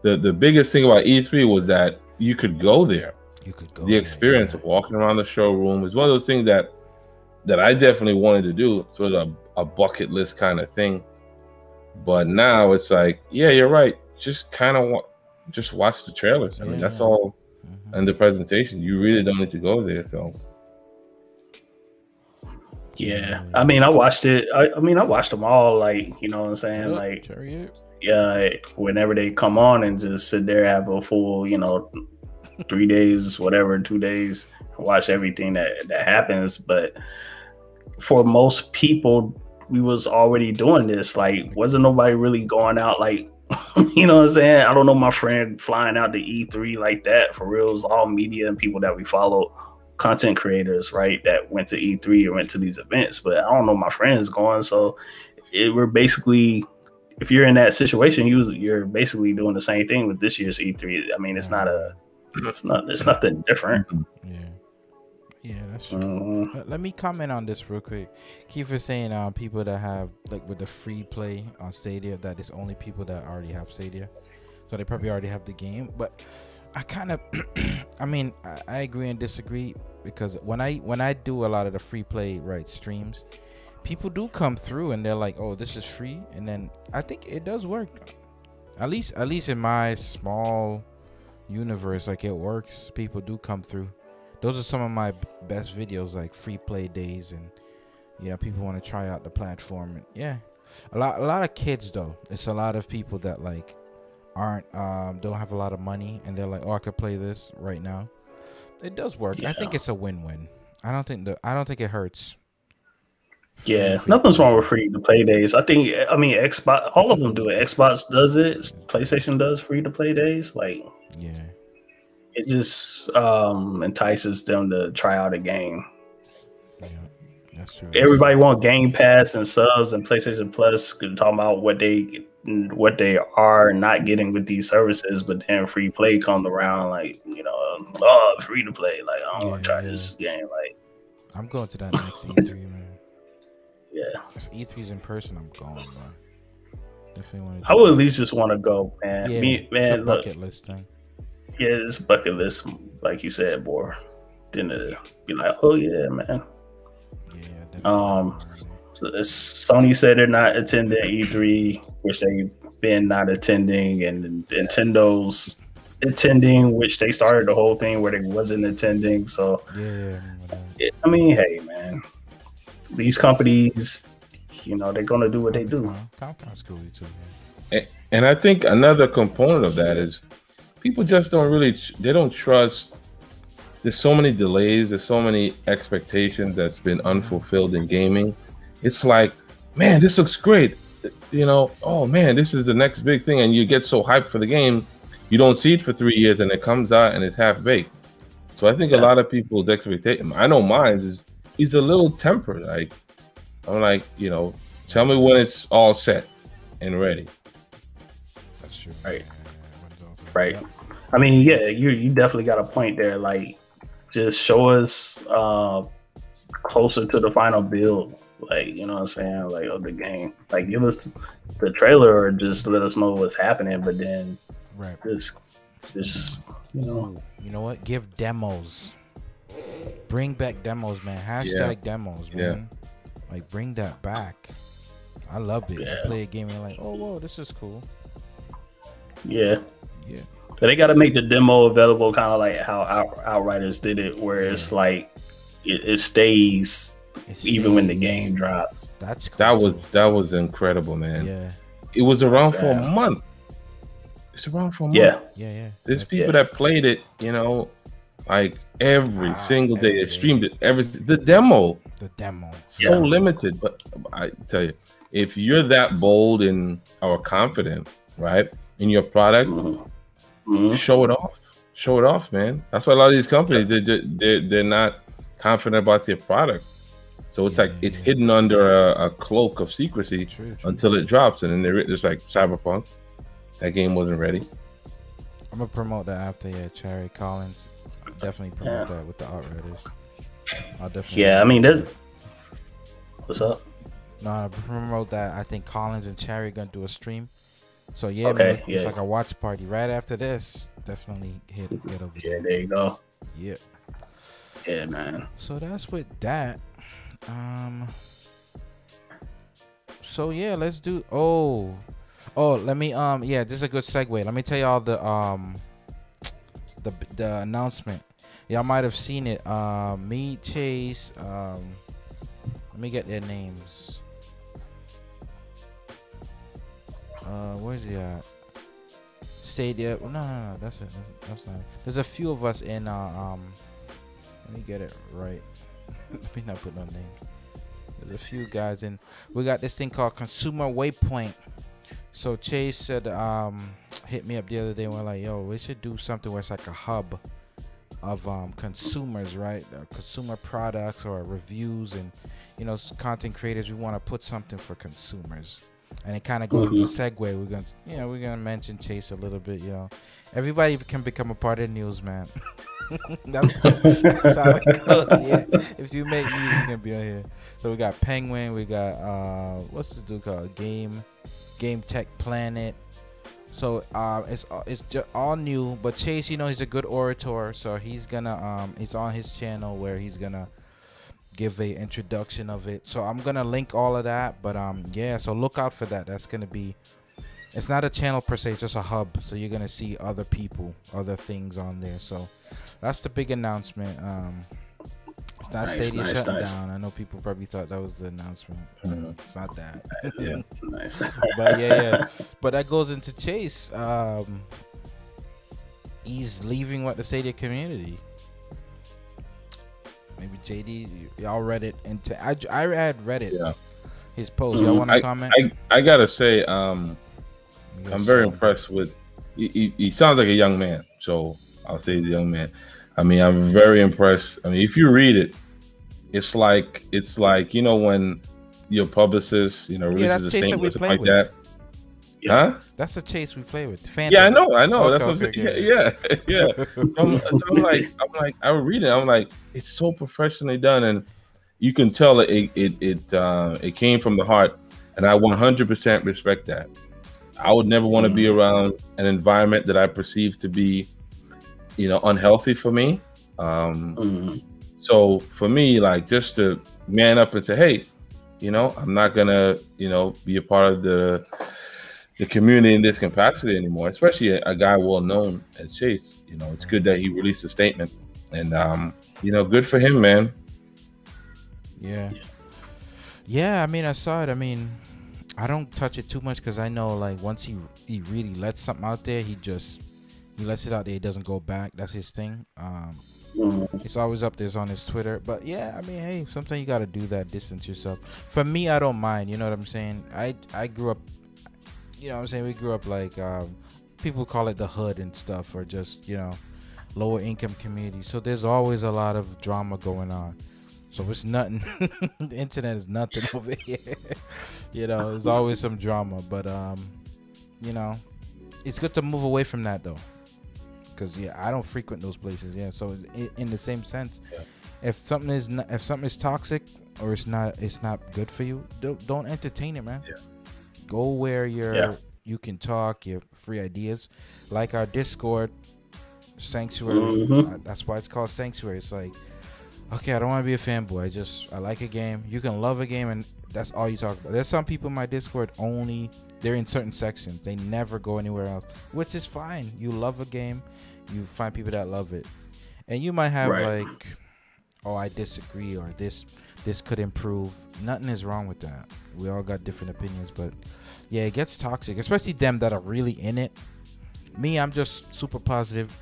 The biggest thing about E3 was that you could go there. You could go. The experience of walking around the showroom is one of those things that I definitely wanted to do, sort of a bucket list kind of thing. But now it's like, yeah, you're right. Just kind of just watch the trailers. I mean, that's all. And the presentation, you really don't need to go there. So, yeah, I mean, I watched it. I mean, I watched them all. Like, you know what I'm saying? Like, whenever they come on and just sit there, have a full, 3 days, whatever, 2 days, watch everything that happens. But for most people, we was already doing this. Like, wasn't nobody really going out, like, you know what I'm saying? I don't know my friend flying out to E3 like that. For real, it was all media and people that we follow, content creators, right, that went to E3 or went to these events. But I don't know my friends going. So we're basically, if you're in that situation, you're basically doing the same thing with this year's E3. I mean, it's nothing different. Yeah, that's true. Let me comment on this real quick. Kiefer saying people that have, like, with the free play on Stadia, that is only people that already have Stadia, so they probably already have the game. But I kind of I mean, I agree and disagree, because when I do a lot of the free play streams, people do come through and they're like, oh, this is free, and then I think it does work. At least in my small universe, like, it works. People do come through. Those are some of my best videos, like free play days, and people want to try out the platform. And yeah, a lot of kids though. It's a lot of people that like aren't don't have a lot of money, and they're like, oh, I could play this right now. It does work. I think it's a win-win. I don't think it hurts. Nothing's wrong with free to play days. I mean Xbox, all of them do it. Xbox does it. PlayStation does free to play days. Like, it just entices them to try out a game. Yeah, that's true. Everybody want Game Pass and subs and PlayStation Plus, talking about what they are not getting with these services, but then free play comes around, like, free to play. Like, I don't want to try this game. Like, I'm going to that next E3, man. Yeah, if E3's in person, I'm going, man. Definitely want to. I would at least just want to go, man. Yeah, it's a bucket list thing. Yeah, it's bucket list, like you said, boy. Then be like, oh yeah, man. Sony said they're not attending E3, which they've been not attending, and Nintendo's attending, which they started the whole thing where they wasn't attending. So Yeah. I mean, hey man, these companies, you know, they're gonna do what they do. Capcom's cool too. And I think another component of that is people just they don't trust. There's so many delays. There's so many expectations that's been unfulfilled in gaming. It's like, man, this looks great. You know, oh man, this is the next big thing. And you get so hyped for the game, you don't see it for 3 years and it comes out and it's half baked. So I think a lot of people's expectation, I know mine is a little tempered. Like, I'm like, you know, tell me when it's all set and ready. That's true. Right. I mean, yeah, you definitely got a point there. Like, just show us closer to the final build. Like, you know what I'm saying? Like, of the game. Like, give us the trailer or just let us know what's happening. But then, just you know. You know what? Give demos. Bring back demos, man. Hashtag demos, man. Like, bring that back. I love it. I play a game and I'm like, oh, whoa, this is cool. Yeah. But they got to make the demo available, kind of like how Outriders did it, where it's like it stays even when the game drops. That's cool. That was incredible, man. Yeah. It was around for a month. It's around for a month. Yeah. There's people that played it, you know, like every single day. They streamed it. The demo. So limited, but I tell you, if you're that bold or confident, right, in your product, show it off, man. That's why a lot of these companies they're not confident about their product. So it's it's hidden under a cloak of secrecy until it drops, and then they're just like Cyberpunk. That game wasn't ready. I'm gonna promote that after Cherry Collins. Definitely promote that with the Outriders. I'll definitely. Yeah, I mean, there's. What's up? No, I promote that. I think Collins and Cherry gonna do a stream. So man, it's like a watch party right after this. Definitely get over there. Yeah, there you go. Yeah. Yeah, man. So that's with that. So yeah, let's do. Let me this is a good segue. Let me tell y'all the announcement. Y'all might have seen it. Me, Chase. Let me get their names. Where's he at? Stadia. No, that's it. That's not. There's a few of us in. Let me get it right. Let me not put no names. There's a few guys in. We got this thing called Consumer Waypoint. So Chase said, hit me up the other day and we're like, yo, we should do something where it's like a hub of consumers, right? Consumer products or reviews, and you know, content creators. We want to put something for consumers, and it kind of goes into segue. We're gonna mention Chase a little bit. You know, everybody can become a part of the news, man. that's how it goes. Yeah, if you make news, you're gonna be on here. So we got Penguin, we got what's this dude called? Game Tech Planet. So it's just all new, but Chase, you know, he's a good orator, so he's gonna it's on his channel where he's gonna give a introduction of it. So I'm gonna link all of that, but so look out for that. That's gonna be, it's not a channel per se, it's just a hub, so you're gonna see other people, other things on there. So that's the big announcement. It's not Stadia shutting down. I know people probably thought that was the announcement. It's not that. Nice. But but that goes into Chase. He's leaving the Stadia community. Maybe JD, y'all read it, and I had read it. His post. Y'all want to comment? I gotta say, I'm very impressed with. He sounds like a young man, so I'll say he's a young man. I mean, I'm very impressed. I mean, if you read it, it's like you know, when your publicist, you know, releases a statement or something like that. Huh? That's the Chase we play with. Yeah, I know. Okay, that's what I'm saying. Yeah. So I'm like, I would read it. I'm like, it's so professionally done, and you can tell it came from the heart, and I 100% respect that. I would never want to be around an environment that I perceive to be, you know, unhealthy for me. So for me, like, just to man up and say, hey, you know, I'm not gonna, you know, be a part of the the community in this capacity anymore, especially a guy well known as Chase. You know, it's good that he released a statement, and you know, good for him, man. Yeah. I mean, I saw it. I mean, I don't touch it too much because I know, like, once he really lets something out there, he lets it out there. He doesn't go back. That's his thing. It's always up there on his Twitter. But yeah, I mean, hey, sometimes you gotta do that, distance yourself. For me, I don't mind. You know what I'm saying? I grew up. You know what I'm saying? We grew up like people call it the hood and stuff, or just, you know, lower income community. So there's always a lot of drama going on. So it's nothing. The internet is nothing over here. You know, there's always some drama, but you know, it's good to move away from that though, because yeah, I don't frequent those places. Yeah, so in the same sense, if something is toxic or it's not good for you, don't entertain it, man. Go where you can talk, your free ideas, like our Discord Sanctuary. That's why it's called Sanctuary. It's like, okay, I don't want to be a fanboy. I like a game. You can love a game, and that's all you talk about. There's some people in my Discord they're in certain sections. They never go anywhere else, which is fine. You love a game, you find people that love it, and you might have like, oh, I disagree, or this could improve. Nothing is wrong with that. We all got different opinions, but yeah, it gets toxic, especially them that are really in it. Me, I'm just super positive.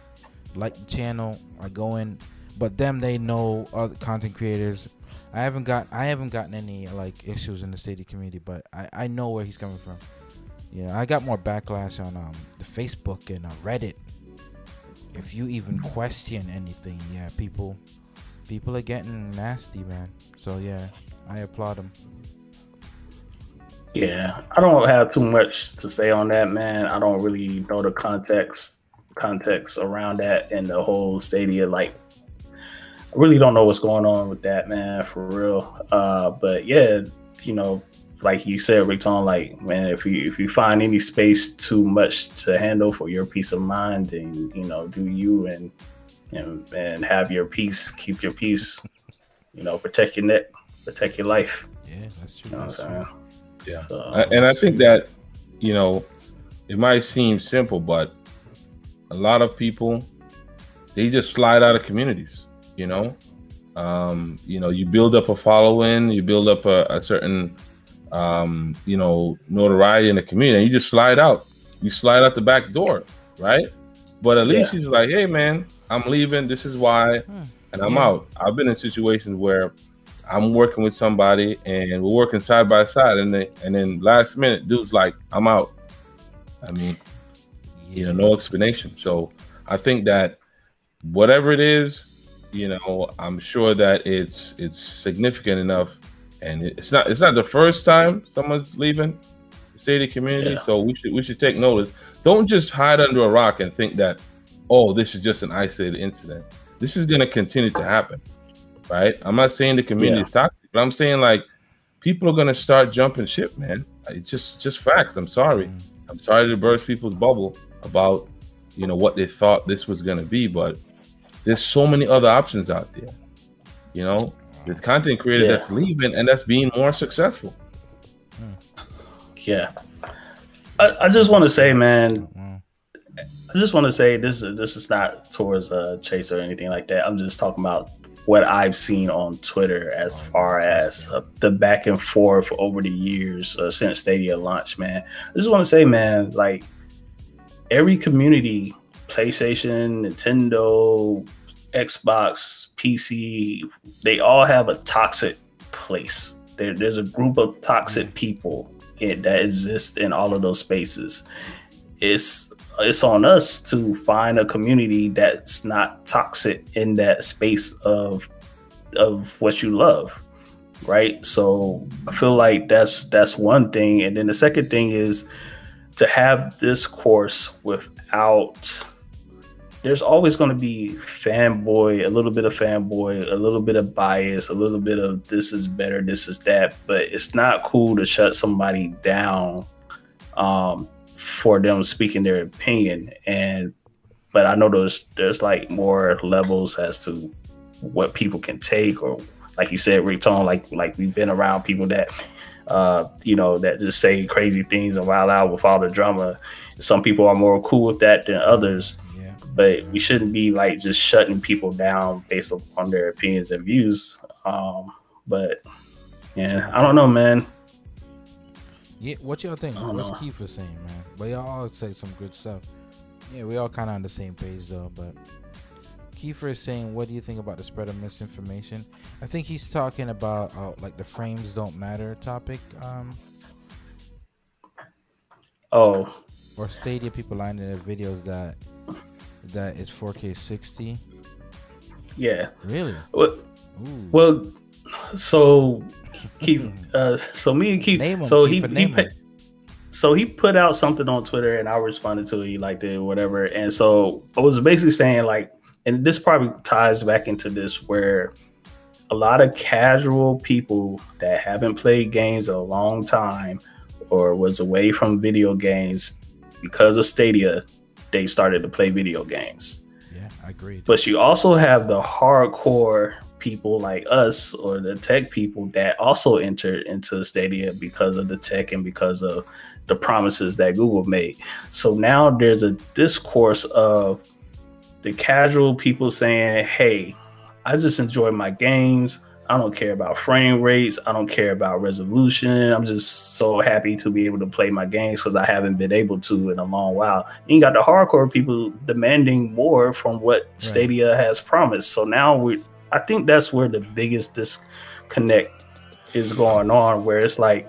Like the channel, I go in. But them, they know other content creators. I haven't gotten any like issues in the Stadia community, but I know where he's coming from. You know, I got more backlash on the Facebook and Reddit. If you even question anything, yeah, people are getting nasty, man. So yeah, I applaud them. Yeah, I don't have too much to say on that, man. I don't really know the context around that and the whole Stadia. Like, I really don't know what's going on with that, man, for real. But yeah, you know, like you said, Rickton, like, man, if you find any space too much to handle for your peace of mind, then, you know, do you and have your peace, keep your peace, you know, protect your neck, protect your life. Yeah, that's true. You know what I'm saying? Yeah. So, and I think that, you know, it might seem simple, but a lot of people, they just slide out of communities, you know. You know, you build up a following, you build up a certain, you know, notoriety in the community, and you just slide out. You slide out the back door, right? But at least he's like, hey, man, I'm leaving. This is why. And I'm out. I've been in situations where I'm working with somebody and we're working side by side, and then last minute, dude's like, I'm out. I mean, you know, no explanation. So I think that whatever it is, you know, I'm sure that it's significant enough, and it's not the first time someone's leaving the Stadia community. So we should take notice. Don't just hide under a rock and think that, oh, this is just an isolated incident. This is going to continue to happen, right? I'm not saying the community is toxic, but I'm saying, like, people are going to start jumping ship, man. It's just facts. I'm sorry to burst people's bubble about, you know, what they thought this was going to be, but there's so many other options out there. You know, there's content creator that's leaving and that's being more successful. Yeah. I just want to say, man, I just want to say this is not towards Chase or anything like that. I'm just talking about what I've seen on Twitter as far as the back and forth over the years since Stadia launched, man. I just want to say, man, like, every community, PlayStation, Nintendo, Xbox, PC, they all have a toxic place. There's a group of toxic people that exist in all of those spaces. It's on us to find a community that's not toxic in that space of what you love, right? So I feel like that's one thing. And then the second thing is to have discourse without, there's always going to be a little bit of bias, a little bit of this is better, this is that, but it's not cool to shut somebody down for them speaking their opinion. But I know there's like more levels as to what people can take or like you said, Rick Tone, like we've been around people that that just say crazy things and wild out with all the drama. Some people are more cool with that than others. Yeah. But we shouldn't be like just shutting people down based on their opinions and views. But yeah, I don't know, man. Yeah, what y'all think? What's Kiefer saying, man? But y'all all say some good stuff. Yeah, we all kind of on the same page though. But Kiefer is saying, what do you think about the spread of misinformation? I think he's talking about like the frames don't matter topic. Or Stadia people lying in their videos that is 4K 60. Yeah. Really? Well, so Keith, so me and Keith, so he put out something on Twitter and I responded to it. He liked it, whatever. And so I was basically saying like, and this probably ties back into this, where a lot of casual people that haven't played games in a long time or was away from video games because of Stadia, they started to play video games. Yeah, I agree. But you also have the hardcore people like us, or the tech people, that also entered into Stadia because of the tech and because of the promises that Google made. So now there's a discourse of the casual people saying, hey, I just enjoy my games. I don't care about frame rates. I don't care about resolution. I'm just so happy to be able to play my games because I haven't been able to in a long while. And you got the hardcore people demanding more from what Stadia has promised. So now I think that's where the biggest disconnect is going on, where it's like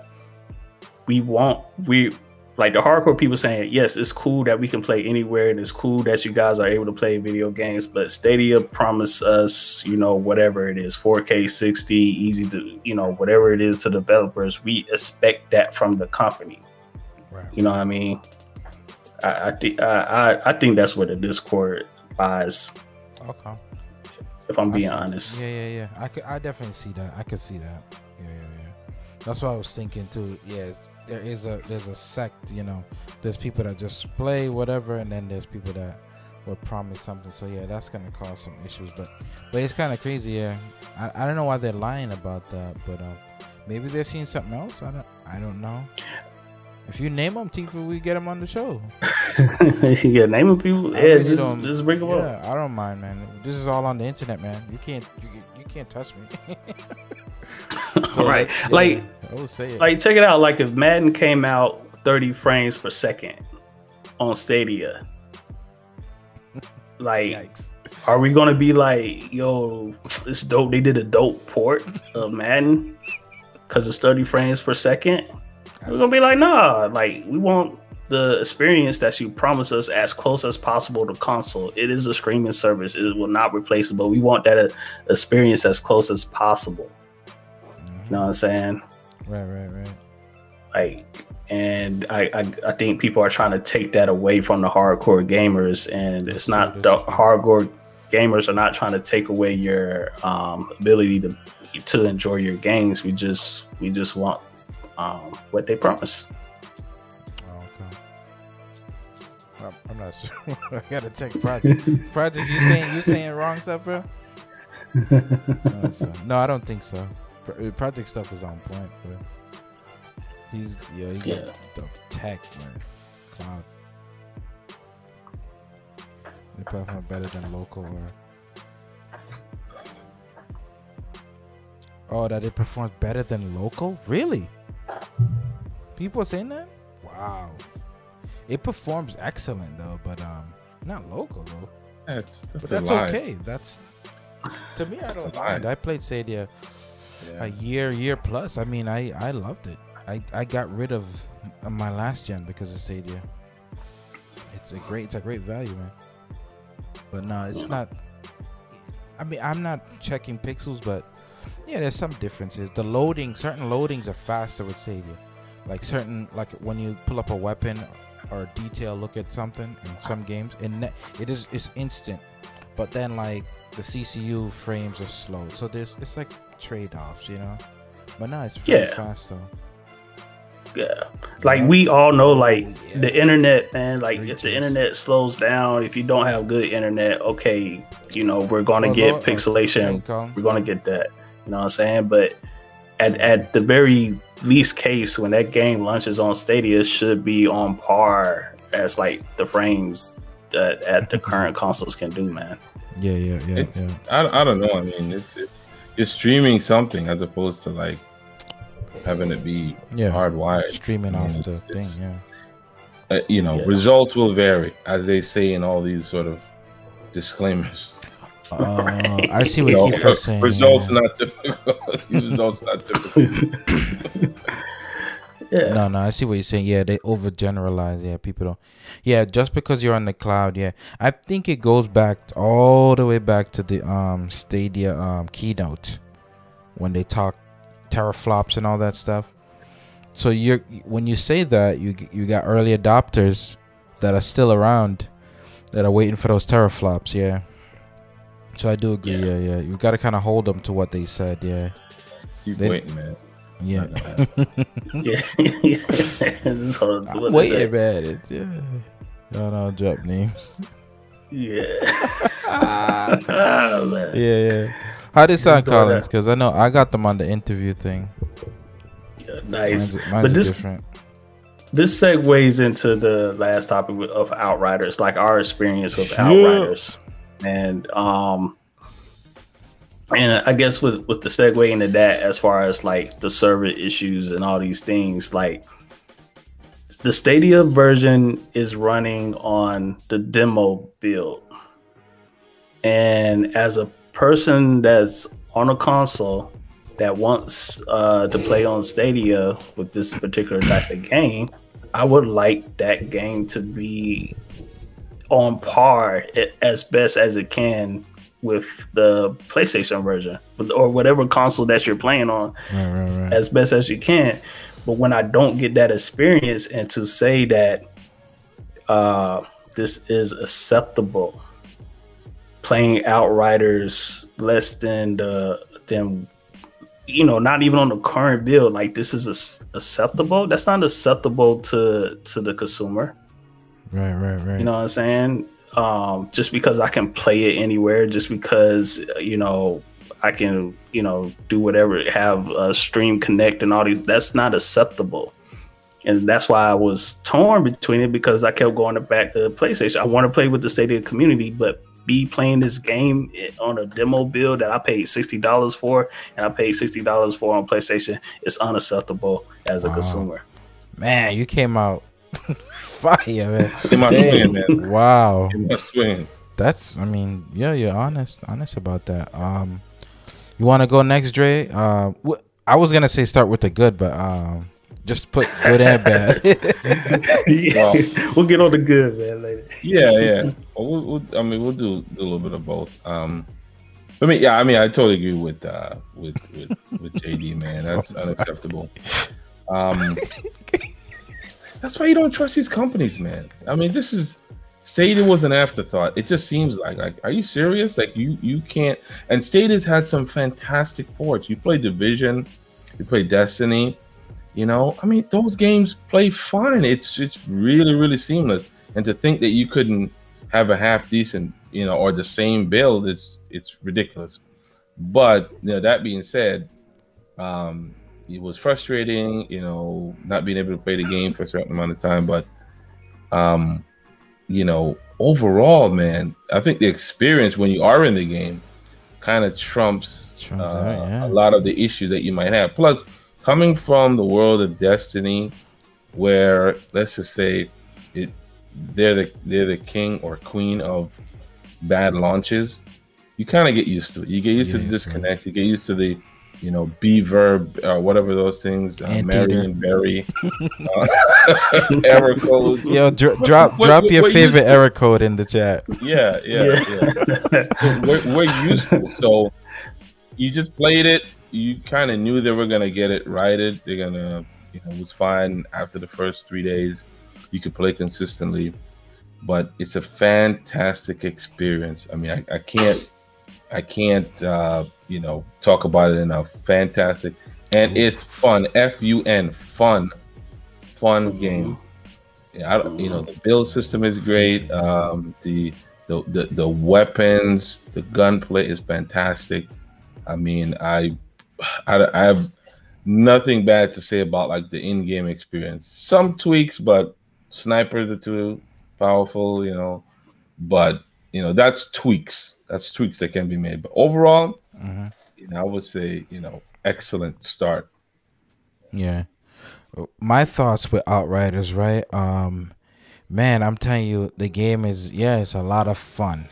like the hardcore people saying, yes, it's cool that we can play anywhere and it's cool that you guys are able to play video games, but Stadia promised us, whatever it is, 4K 60, easy to, whatever it is to developers, we expect that from the company. Right. You know what I mean? I think that's where the Discord lies. Okay. If I'm being honest. Yeah. I definitely see that. I could see that. Yeah. That's what I was thinking too. Yeah. There's a sect, there's people that just play whatever, and then there's people that will promise something. So yeah, that's gonna cause some issues, but it's kind of crazy. Yeah, I don't know why they're lying about that, but maybe they're seeing something else. I don't know. If you name them, Tifa, we get them on the show. Yeah, name them people. Yeah, just bring them up. Yeah, I don't mind, man. This is all on the internet, man. You can't touch me. So right, check it out. Like if Madden came out 30 frames per second on Stadia, like, yikes. Are we gonna be like, yo, it's dope? They did a dope port of Madden because it's 30 frames per second. We're gonna be like, nah, like we want the experience that you promise us as close as possible to console. It is a streaming service. It will not replace it, but we want that experience as close as possible. You know what I'm saying? Right. Like, and I think people are trying to take that away from the hardcore gamers, and it's not, the hardcore gamers are not trying to take away your ability to enjoy your games. We just want what they promise. Oh, okay. I'm not sure. I gotta check project. You saying wrong stuff, bro? No, I don't think so. Project stuff is on point, bro. He's got the tech, man. Cloud. They perform better than local, that it performs better than local? Really? People are saying that? Wow. It performs excellent though, but not local though. That's okay. That's, to me, I don't mind. I played Stadia a year plus. I mean, I loved it. I got rid of my last gen because of Stadia. It's a great value, man. But no, it's not. I mean, I'm not checking pixels, but yeah, there's some differences. The certain loadings are faster with Stadia. Like when you pull up a weapon or detail, look at something in some games, and it's instant. But then like the CCU frames are slow, so it's like trade-offs, But no, it's very fast though. Yeah, like we all know, like the internet, man. Like if the internet slows down, if you don't have good internet, okay, we're gonna get pixelation. We're gonna get that. You know what I'm saying? But at the very least case, when that game launches on Stadia, it should be on par as like the frames that the current consoles can do, man. Yeah. I don't know. I mean, it's streaming something as opposed to like having it be hardwired. Streaming off the thing, results will vary, as they say in all these sort of disclaimers. I see what Kiefer's saying. Results not difficult. Results not difficult. No, I see what you're saying. Yeah, they overgeneralize. Yeah, people don't. Yeah, just because you're on the cloud. Yeah, I think it goes back all the way back to the Stadia keynote when they talk teraflops and all that stuff. So when you say that, you got early adopters that are still around that are waiting for those teraflops. Yeah. So I do agree. Yeah. You got to kind of hold them to what they said. Yeah. Keep waiting, man. Yeah. Just hold on to what wait they a minute. Yeah. No, drop names. Yeah. Oh, man. Yeah. How did it sound, Collins? Because I know I got them on the interview thing. Yeah, nice. Mine's but different. This segues into the last topic of Outriders, like our experience with Outriders. And I guess with the segue into that, as far as like the server issues and all these things, like the Stadia version is running on the demo build. And as a person that's on a console that wants to play on Stadia with this particular type of game, I would like that game to be on par as best as it can with the PlayStation version or whatever console that you're playing on, right. as best as you can. But when I don't get that experience, and to say that this is acceptable, playing Outriders less than not even on the current build, like this is acceptable. That's not acceptable to the consumer. Right. You know what I'm saying? Just because I can play it anywhere, just because I can do whatever, have a stream connect and all these, that's not acceptable. And that's why I was torn between it, because I kept going back to PlayStation. I want to play with the Stadia community, but be playing this game on a demo build that I paid $60 for, and I paid $60 for on PlayStation, it's unacceptable as a consumer. Man, you came out fire, man. In my swing, man. Wow. In my swing. That's, I mean, you're honest about that. You want to go next, Dre? I was gonna say start with the good, but just put good and bad. We'll get on the good, man, later. Yeah. We'll do a little bit of both. I totally agree with JD, man. That's unacceptable. That's why you don't trust these companies, man. I mean, Stadia was an afterthought. It just seems like are you serious? Like you can't. And Stadia's had some fantastic ports. You play Division, you play Destiny. Those games play fine. It's really, really seamless. And to think that you couldn't have a half decent, or the same build it's ridiculous. But that being said, it was frustrating, not being able to play the game for a certain amount of time. But overall, man, I think the experience when you are in the game kind of trumps a lot of the issues that you might have. Plus, coming from the world of Destiny, where let's just say they're the king or queen of bad launches, you kind of get used to it. You get used to the disconnect. You get used to the B-verb, whatever those things, Mary and Berry, error code. Yo, drop your favorite error code in the chat. Yeah. We're used to it. So you just played it. You kind of knew they were gonna get it righted. They're gonna, it was fine after the first 3 days. You could play consistently, but it's a fantastic experience. I mean, I can't talk about it enough. Fantastic, and it's fun. Fun, fun game. Yeah, the build system is great. The weapons, the gunplay is fantastic. I mean, I I have nothing bad to say about like the in-game experience. Some tweaks, but snipers are too powerful, you know. But you know, that's tweaks. That's tweaks that can be made. But overall, you know, I would say, you know, excellent start. Yeah. My thoughts with Outriders, right? Man, I'm telling you, the game is, yeah, it's a lot of fun,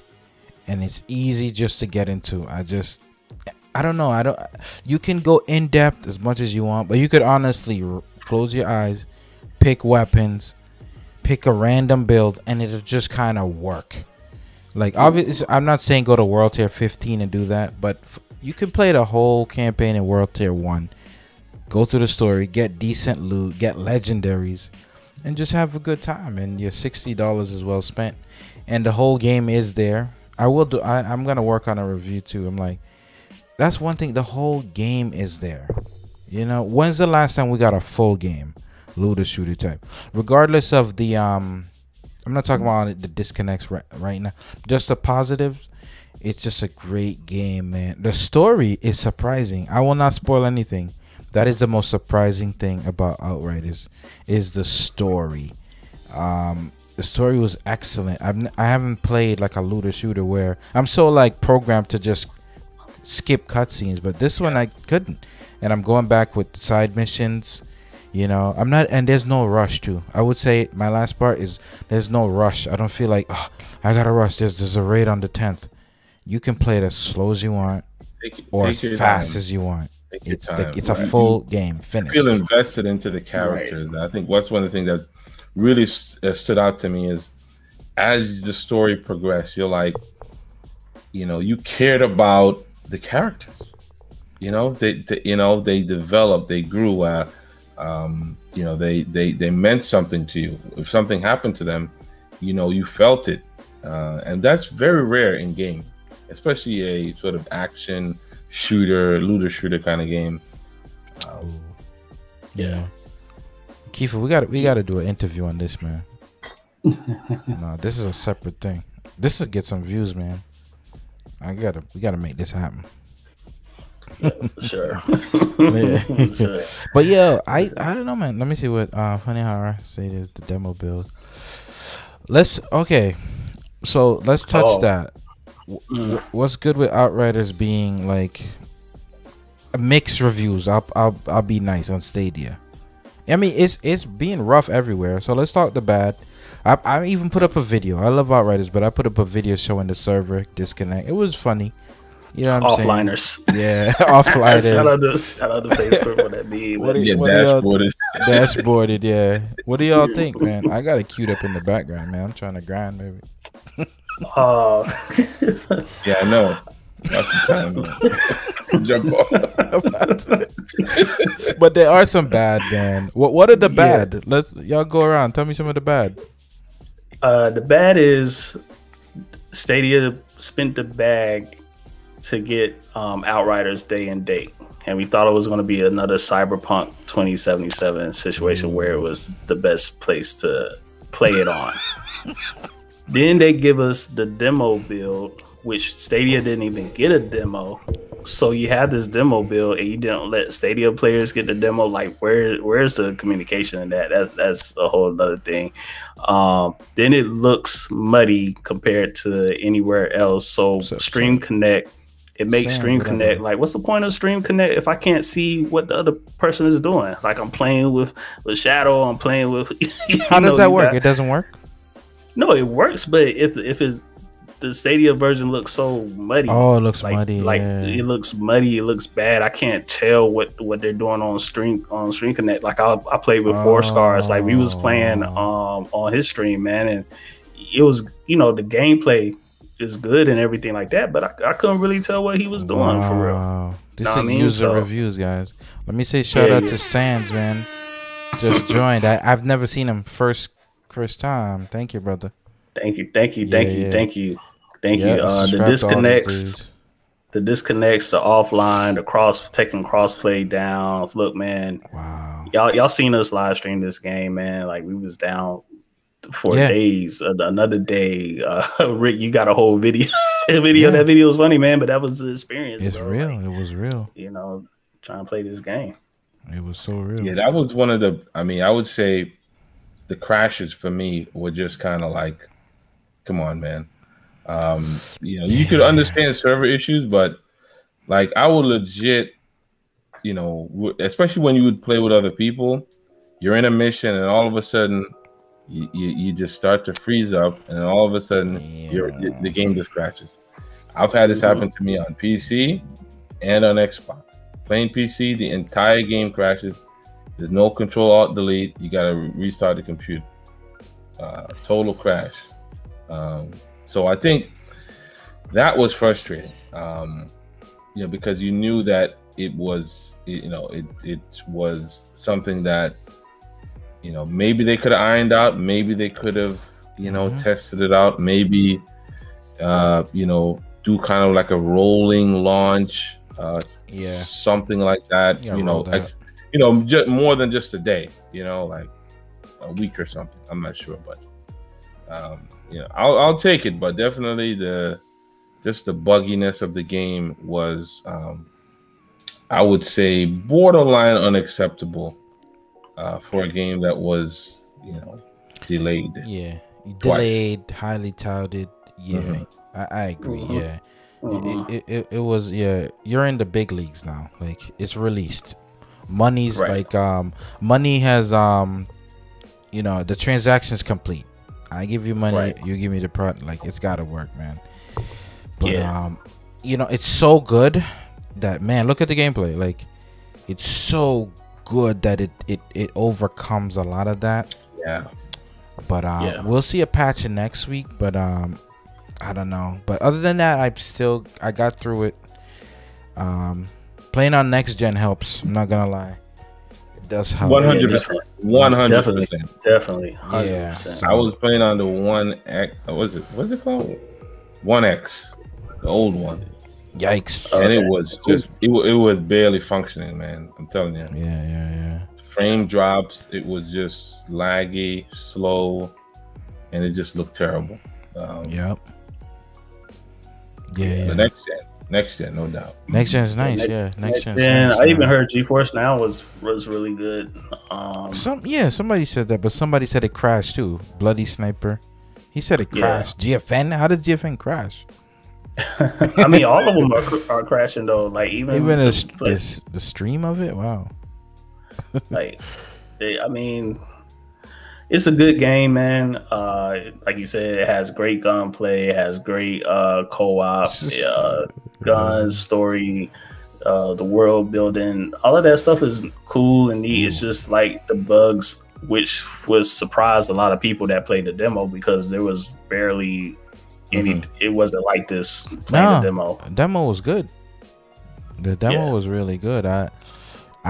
and it's easy just to get into. I don't know. You can go in depth as much as you want, but you could honestly close your eyes, pick weapons, pick a random build, and it'll just kind of work. Like, obviously, I'm not saying go to World Tier 15 and do that, but you can play the whole campaign in World Tier 1. Go through the story, get decent loot, get legendaries, and just have a good time. And your $60 is well spent. And the whole game is there. I'm gonna work on a review too. I'm like, that's one thing. The whole game is there. You know, when's the last time we got a full game, looter shooter type? Regardless of the I'm not talking about the disconnects right now. Just the positives. It's just a great game, man. The story is surprising. I will not spoil anything. That is the most surprising thing about Outriders, is the story. The story was excellent. I haven't played like a looter shooter where I'm so like programmed to just skip cutscenes, but this one I couldn't, and I'm going back with side missions. You know, I'm not, and there's no rush too. I would say my last part is there's no rush. I don't feel like, oh, I gotta rush. There's a raid on the 10th. You can play it as slow as you want, or as fast as you want. It's a full game finished. You feel invested into the characters. Right. I think what's one of the things that really stood out to me is as the story progressed, you're like, you know, you cared about the characters. You know, they developed, they grew. You know, they meant something to you. If something happened to them, you know, you felt it, and that's very rare in game, especially a sort of action shooter, looter shooter kind of game. Yeah, Kiefer, we gotta do an interview on this, man. No, this is a separate thing. This will get some views, man. We gotta make this happen. Sure. Yeah. Sure. But yeah, I don't know, man. Let me see what Funny How I say this, the demo build. So let's touch that. What's good with Outriders being like mixed reviews? I'll be nice on Stadia. I mean, it's being rough everywhere. So let's talk the bad. I even put up a video. I love Outriders, but I put up a video showing the server disconnect. It was funny. You know what I'm Offliners. saying? Yeah, offliners. shout out to Facebook for that meme. Dashboarded. Yeah. What do y'all think, man? I got it queued up in the background, man. I'm trying to grind, baby. Yeah, I know. That's the time. Jump off. But there are some bad, man. What are the bad? Y'all go around. Tell me some of the bad. The bad is Stadia spent the bag to get Outriders day and date, and we thought it was going to be another Cyberpunk 2077 situation where it was the best place to play it on. Then they give us the demo build, which Stadia didn't even get a demo. So you have this demo build and you didn't let Stadia players get the demo. Like, where's the communication in that? That's a whole other thing. Then it looks muddy compared to anywhere else. So Stream Connect, it makes Stream Connect like, what's the point of Stream Connect if I can't see what the other person is doing? Like, I'm playing with Shadow, I'm playing with How does that work? It doesn't work? No, it works, but if it's the Stadia version looks so muddy. Oh, it looks muddy. Like it looks muddy. It looks bad. I can't tell what they're doing on Stream Connect. Like I played with Four Scars. Like we was playing on his stream, man, and it was, you know, the gameplay is good and everything like that, but I couldn't really tell what he was doing for real. This is user reviews, guys. Let me say shout out to Sands, man. Just joined. I've never seen him first time. Thank you, brother. Thank you. The disconnects, the offline, taking crossplay down. Look, man. Wow. Y'all seen us live stream this game, man. Like we was down for days. Another day. Rick, you got a whole video. That video was funny, man. But that was the experience. It's real. Like, it was real. You know, trying to play this game. It was so real. Yeah, that was one of the. I mean, I would say the crashes for me were just kind of like, come on, man. You could understand server issues, but like I would legit, especially when you would play with other people, you're in a mission and all of a sudden you just start to freeze up, and then all of a sudden the game just crashes. I've had this happen to me on PC and on Xbox. Playing PC, the entire game crashes. There's no Control Alt Delete. You got to restart the computer. Total crash. So I think that was frustrating. Because you knew that it was, it was something that, maybe they could have ironed out. Maybe they could have, tested it out. Maybe, do kind of like a rolling launch. Something like that. Just more than just a day. Like a week or something. I'm not sure, but I'll take it. But definitely the bugginess of the game was, I would say, borderline unacceptable for a game that was, delayed. Yeah, delayed, highly touted. Yeah, I agree. Yeah, it was. Yeah, you're in the big leagues now. Like it's released. Money's like money has the transaction's complete. I give you money, you give me the product. Like it's got to work, man. But it's so good that, man, look at the gameplay. Like it's so good that it overcomes a lot of that. Yeah. But we'll see a patch in next week. But I don't know. But other than that, I got through it. Playing on next gen helps. I'm not gonna lie. It does help. 100%. 100%. Definitely. 100%. Yeah. So I was playing on the 1X. What's it called? 1X. The old one. Yikes. And it was just it was barely functioning, man. I'm telling you. Yeah. Frame drops. It was just laggy, slow, and it just looked terrible. Yep. The next gen, no doubt. Next gen is nice. Next gen. I even heard GeForce Now was really good. Somebody said that, but somebody said it crashed too. Bloody Sniper. He said it crashed. GFN. How does GFN crash? I mean, all of them are crashing though. Like even the stream of it. Wow. It's a good game, man. Like you said, it has great gunplay, it has great co-op, guns, story, the world building. All of that stuff is cool and neat. It's just like the bugs, which was surprised a lot of people that played the demo because there was barely any. It wasn't like this playing the demo. Demo was good. The demo was really good. I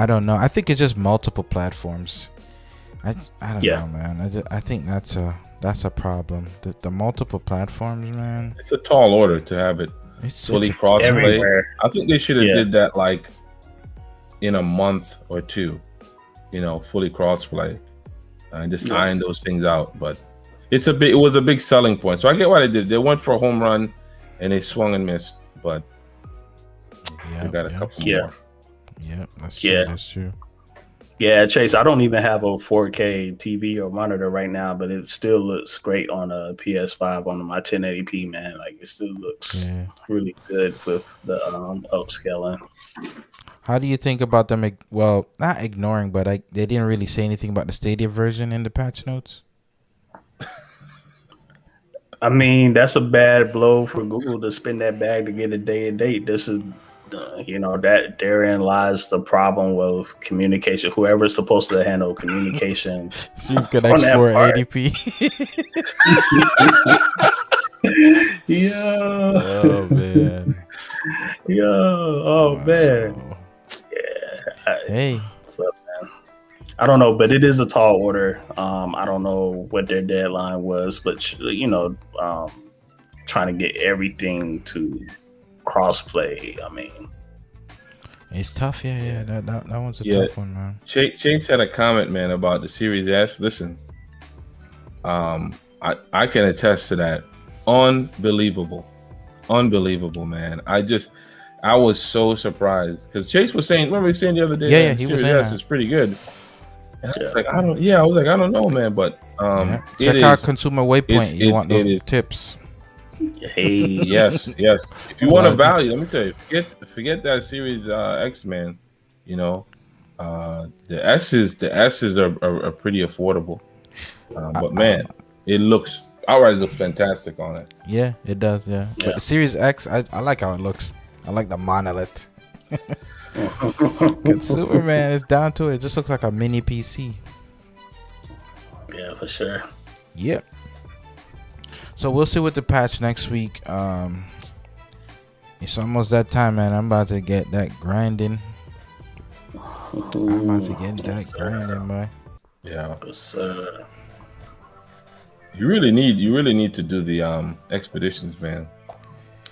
don't know. I think it's just multiple platforms. I don't know, man. I think that's a problem. The multiple platforms, man. It's a tall order to have it fully crossplay. I think they should have did that like in a month or two, fully crossplay, and just iron those things out. But it was a big selling point. So I get why they did. They went for a home run, and they swung and missed. But they got a couple more. Yeah, that's true. Yeah, Chase, I don't even have a 4K TV or monitor right now, but it still looks great on a PS5 on my 1080p, man. Like it still looks really good with the upscaling. How do you think about them? Well, not ignoring, but they didn't really say anything about the Stadia version in the patch notes. I mean, that's a bad blow for Google to spin that bag to get a day and date. This is that therein lies the problem with communication. Whoever's supposed to handle communication, Stream connects for 80p. Oh man. Yeah. Hey. I don't know, but it is a tall order. I don't know what their deadline was, but trying to get everything to crossplay. I mean, it's tough. Yeah. That one's a tough one, man. Chase had a comment, man, about the Series S. Listen, I can attest to that. Unbelievable, man. I was so surprised because Chase was saying, remember he was saying the other day, Yeah, he was Series saying S that. is pretty good. And I was like, I don't know, man, but check out Consumer Waypoint. You want those tips? Hey, yes. If you want a value, let me tell you, forget that Series X, man. You know, the S's are pretty affordable. But man, Outriders looks fantastic on it. Yeah, it does. Yeah. But the Series X, I like how it looks. I like the monolith. Consumer, man, it's down to it. It just looks like a mini PC. Yeah, for sure. Yep. So we'll see with the patch next week. It's almost that time, man. I'm about to get that grinding. Grinding, boy. Yeah. Yes, You really need to do the expeditions, man.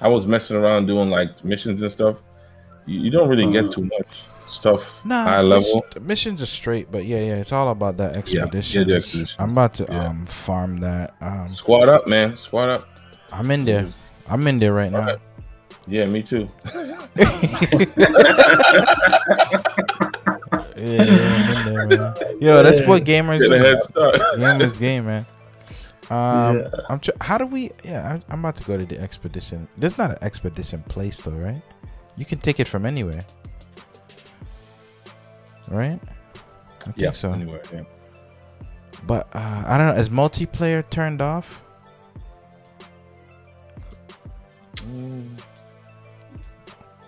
I was messing around doing like missions and stuff. You don't really get too much stuff high level. The missions are straight, but yeah, it's all about that expedition. Yeah, the expedition. I'm about to farm that. Squad up, man. Squad up. I'm in there. I'm in there right now. Right. Yeah, me too. Yeah, I'm in there, man. Yo, that's what gamers Get a head start. Gamers game, man. How do we? Yeah, I'm about to go to the expedition. There's not an expedition place though, right? You can take it from anywhere, right? I think so. Anywhere, yeah. But I don't know. Is multiplayer turned off?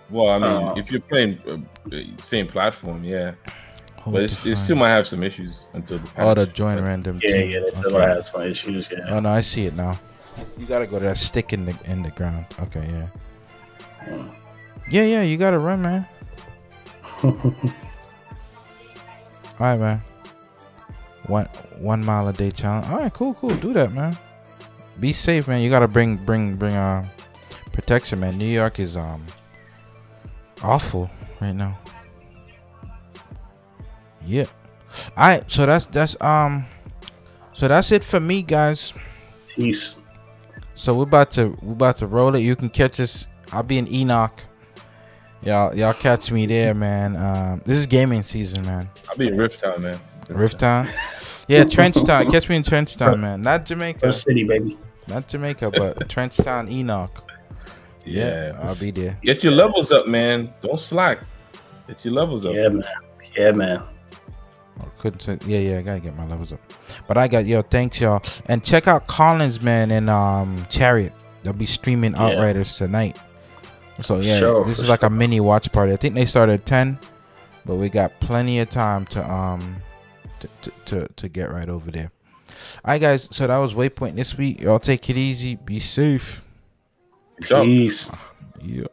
Well, I mean, if you're playing same platform, yeah. But it still might have some issues until the patch. the join random. Yeah, they still have some issues. Yeah. Oh no, I see it now. You gotta go to that stick in the ground. Okay, yeah. Yeah, you gotta run, man. All right, man. 1 mile a day challenge. All right, cool. Do that, man. Be safe, man. You gotta bring protection, man. New York is awful right now. Yeah. All right, so that's it for me, guys. Peace. So we're about to roll it. You can catch us. I'll be in Enoch. Y'all catch me there, man. This is gaming season, man. I'll be in Rift Town, man. Rift Town? Yeah, Trenchtown. Catch me in Trenchtown, man. Not Jamaica. First city, baby. Not Jamaica, but Trenchtown, Enoch. Yeah, I'll be there. Get your levels up, man. Don't slack. Get your levels up. Yeah, man. Couldn't say, yeah, I gotta get my levels up. But thanks y'all. And check out Collins, man, and Chariot. They'll be streaming Outriders tonight. So this is like a mini watch party. I think they started at 10, but we got plenty of time to get right over there. Alright, guys, so that was Waypoint this week. Y'all take it easy, be safe. Peace. Yeah.